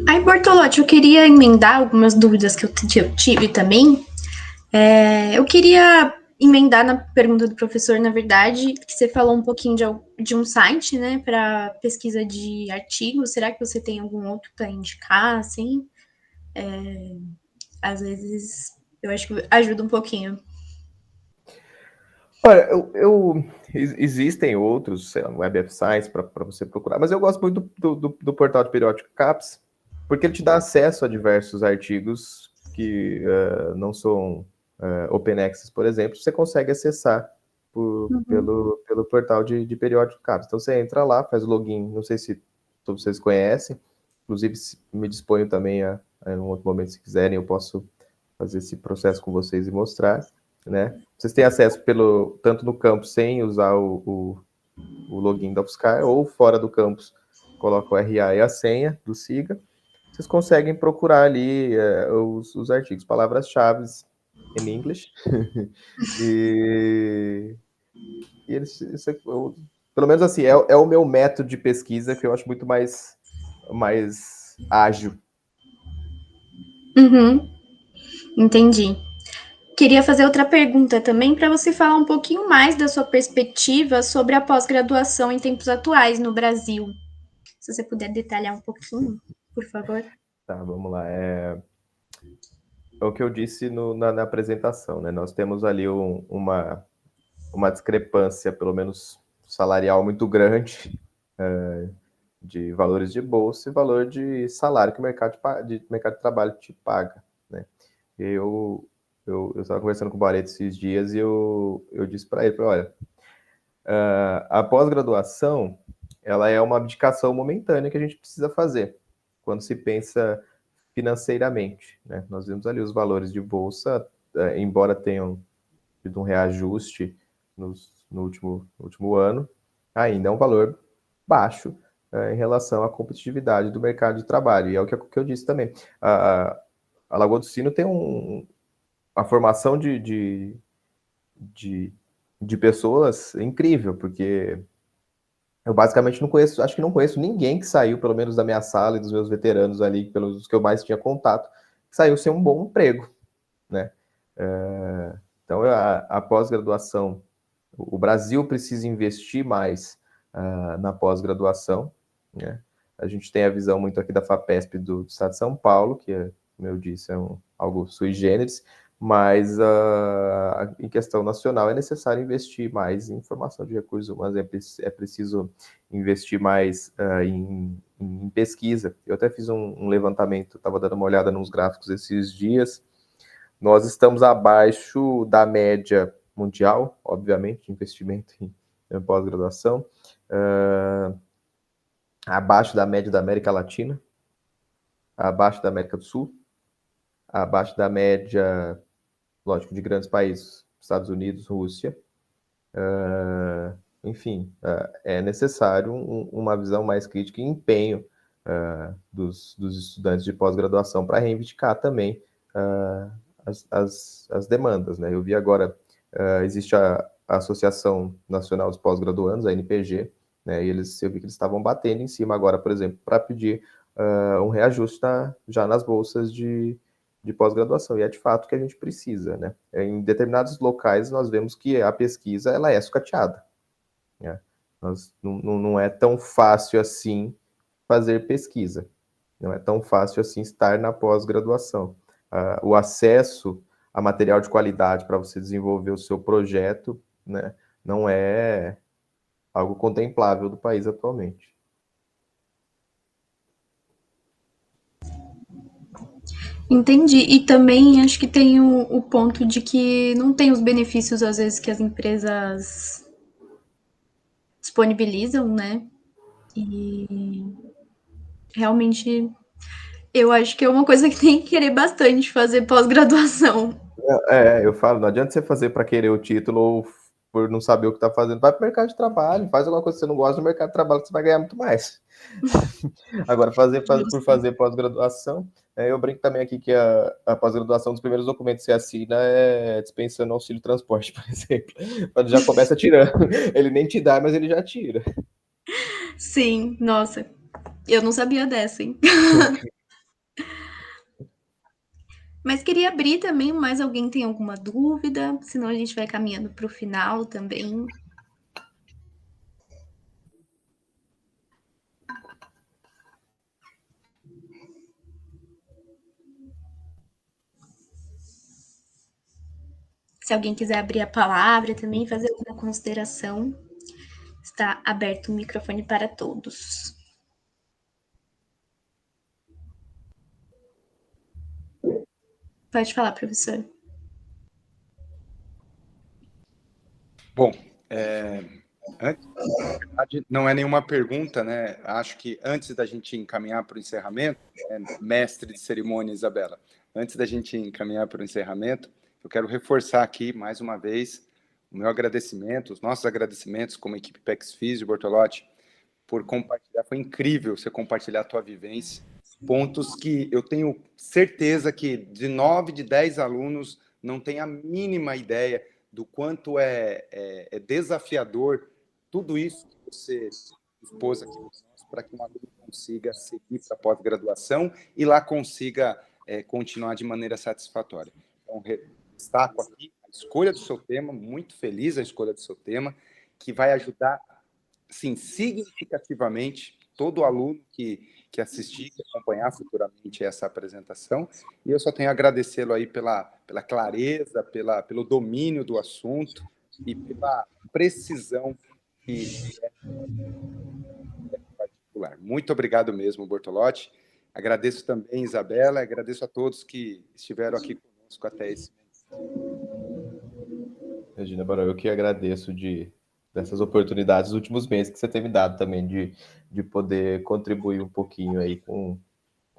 Aí, Bortolotti, eu queria emendar algumas dúvidas que eu tive também. Eu queria emendar na pergunta do professor, na verdade, que você falou um pouquinho de um site, né, para pesquisa de artigos. Será que você tem algum outro para indicar, assim? Às vezes, eu acho que ajuda um pouquinho. Olha, existem outros, sei lá, Web of Science para você procurar, mas eu gosto muito do portal de periódico CAPES, porque ele te dá acesso a diversos artigos que não são open access, por exemplo, você consegue acessar pelo portal de periódico CAPES. Então você entra lá, faz o login, não sei se todos vocês conhecem, inclusive me disponho também a em um outro momento, se quiserem, eu posso fazer esse processo com vocês e mostrar, né? Vocês têm acesso tanto no campus sem usar o login da UFSCar, ou fora do campus, coloca o RA e a senha do SIGA. Vocês conseguem procurar ali os artigos, palavras-chave em inglês. e pelo menos assim, é o meu método de pesquisa, que eu acho muito mais ágil. Entendi. Queria fazer outra pergunta também, para você falar um pouquinho mais da sua perspectiva sobre a pós-graduação em tempos atuais no Brasil. Se você puder detalhar um pouquinho, por favor. Tá, vamos lá. É o que eu disse na apresentação, né? Nós temos ali uma discrepância, pelo menos salarial, muito grande, de valores de bolsa e valor de salário que o mercado de trabalho te paga, né? Eu estava conversando com o Barreto esses dias e eu disse para ele, olha, a pós-graduação, ela é uma abdicação momentânea que a gente precisa fazer quando se pensa financeiramente, né? Nós vimos ali os valores de bolsa, embora tenham tido um reajuste no último ano, ainda é um valor baixo em relação à competitividade do mercado de trabalho. E é o que eu disse também. A Lagoa do Sino tem a formação de pessoas incrível, porque eu basicamente acho que não conheço ninguém que saiu, pelo menos da minha sala e dos meus veteranos ali, pelos que eu mais tinha contato, que saiu sem um bom emprego, né? Então, a pós-graduação, o Brasil precisa investir mais na pós-graduação, né? A gente tem a visão muito aqui da FAPESP do Estado de São Paulo, que, como eu disse, é algo sui generis, mas em questão nacional é necessário investir mais em formação de recursos humanos, é preciso investir mais em pesquisa. Eu até fiz um levantamento, estava dando uma olhada nos gráficos esses dias. Nós estamos abaixo da média mundial, obviamente, de investimento em pós-graduação, abaixo da média da América Latina, abaixo da América do Sul, abaixo da média, lógico, de grandes países, Estados Unidos, Rússia. Enfim, é necessário uma visão mais crítica e empenho dos estudantes de pós-graduação para reivindicar também as demandas, né? Eu vi agora, existe a Associação Nacional dos Pós-Graduandos, a NPG, né? E eu vi que eles estavam batendo em cima agora, por exemplo, para pedir um reajuste já nas bolsas de pós-graduação, e é de fato que a gente precisa, né? Em determinados locais, nós vemos que a pesquisa, ela é sucateada, né? Não é tão fácil assim fazer pesquisa, não é tão fácil assim estar na pós-graduação. O acesso a material de qualidade para você desenvolver o seu projeto, né, não é algo contemplável do país atualmente. Entendi. E também acho que tem o ponto de que não tem os benefícios, às vezes, que as empresas disponibilizam, né? E realmente eu acho que é uma coisa que tem que querer bastante fazer pós-graduação. Eu falo, não adianta você fazer para querer o título ou por não saber o que está fazendo. Vai para o mercado de trabalho, faz alguma coisa que você não gosta no mercado de trabalho, que você vai ganhar muito mais. Agora, por fazer pós-graduação, eu brinco também aqui que a pós-graduação, dos primeiros documentos que você assina é dispensando auxílio transporte, por exemplo. Quando já começa tirando. Ele nem te dá, mas ele já tira. Sim, nossa. Eu não sabia dessa, hein? Mas queria abrir também, mais alguém tem alguma dúvida? Senão a gente vai caminhando para o final também. Se alguém quiser abrir a palavra também, fazer alguma consideração, está aberto o microfone para todos. Pode falar, professor. Bom, não é nenhuma pergunta, né? Acho que antes da gente encaminhar para o encerramento, mestre de cerimônia, Isabela, antes da gente encaminhar para o encerramento, eu quero reforçar aqui, mais uma vez, o meu agradecimento, os nossos agradecimentos como equipe PEX Physio, Bortolotti, por compartilhar. Foi incrível você compartilhar a tua vivência. Pontos que eu tenho certeza que de 9 de 10 alunos não têm a mínima ideia do quanto é desafiador tudo isso que você expôs aqui para que um aluno consiga seguir para a pós-graduação e lá consiga continuar de maneira satisfatória. Então, destaco aqui a escolha do seu tema, muito feliz a escolha do seu tema, que vai ajudar, sim, significativamente todo aluno que assistir, que acompanhar futuramente essa apresentação. E eu só tenho a agradecê-lo aí pela clareza, pelo domínio do assunto e pela precisão que é particular. Muito obrigado mesmo, Bortolotti. Agradeço também, Isabela, agradeço a todos que estiveram aqui conosco até esse momento. Regina Barão, eu que agradeço dessas oportunidades, os últimos meses que você tem me dado também de poder contribuir um pouquinho aí com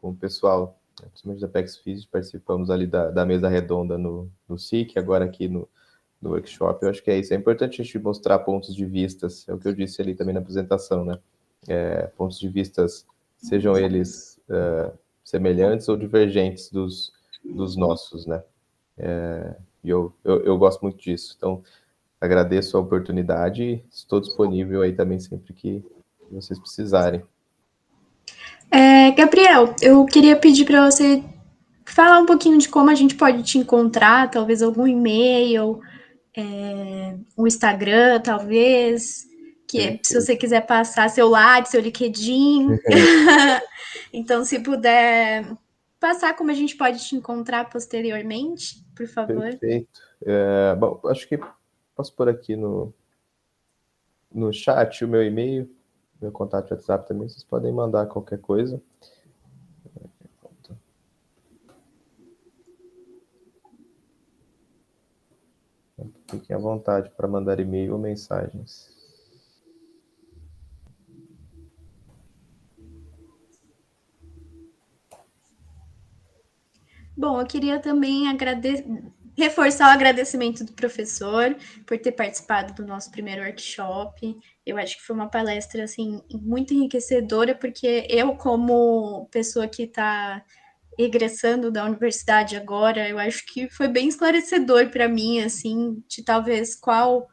o pessoal, principalmente da PEX Physio, participamos ali da mesa redonda no SIC, agora aqui no workshop. Eu acho que é isso. É importante a gente mostrar pontos de vistas, é o que eu disse ali também na apresentação, né? Pontos de vistas, sejam eles semelhantes ou divergentes dos nossos, né? E eu gosto muito disso. Então, agradeço a oportunidade e estou disponível aí também sempre que vocês precisarem. Gabriel, eu queria pedir para você falar um pouquinho de como a gente pode te encontrar, talvez algum e-mail, o Instagram, talvez, se você quiser passar seu Lattes, seu LinkedIn. Então, se puder passar como a gente pode te encontrar posteriormente, por favor. Perfeito. Bom, acho que posso pôr aqui no chat o meu e-mail, meu contato de WhatsApp também, vocês podem mandar qualquer coisa. Fiquem à vontade para mandar e-mail ou mensagens. Bom, eu queria também reforçar o agradecimento do professor por ter participado do nosso primeiro workshop. Eu acho que foi uma palestra assim muito enriquecedora, porque eu, como pessoa que está egressando da universidade agora, eu acho que foi bem esclarecedor para mim, assim, de talvez qual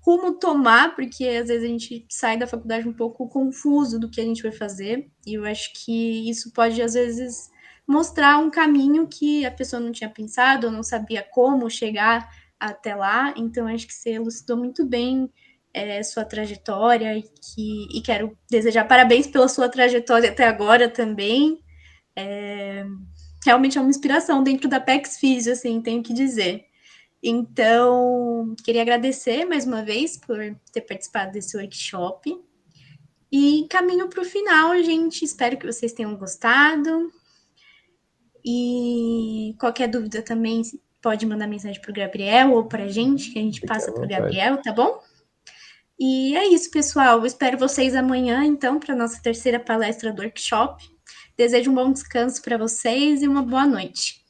rumo tomar, porque às vezes a gente sai da faculdade um pouco confuso do que a gente vai fazer, e eu acho que isso pode, às vezes, mostrar um caminho que a pessoa não tinha pensado, ou não sabia como chegar até lá, então acho que você elucidou muito bem sua trajetória, e quero desejar parabéns pela sua trajetória até agora também. Realmente é uma inspiração dentro da PEX Physio, assim, tenho que dizer. Então, queria agradecer mais uma vez por ter participado desse workshop. E caminho para o final, gente. Espero que vocês tenham gostado. E qualquer dúvida também pode mandar mensagem para o Gabriel ou para a gente, que a gente passa para o Gabriel, tá bom? E é isso, pessoal. Eu espero vocês amanhã, então, para a nossa terceira palestra do workshop. Desejo um bom descanso para vocês e uma boa noite.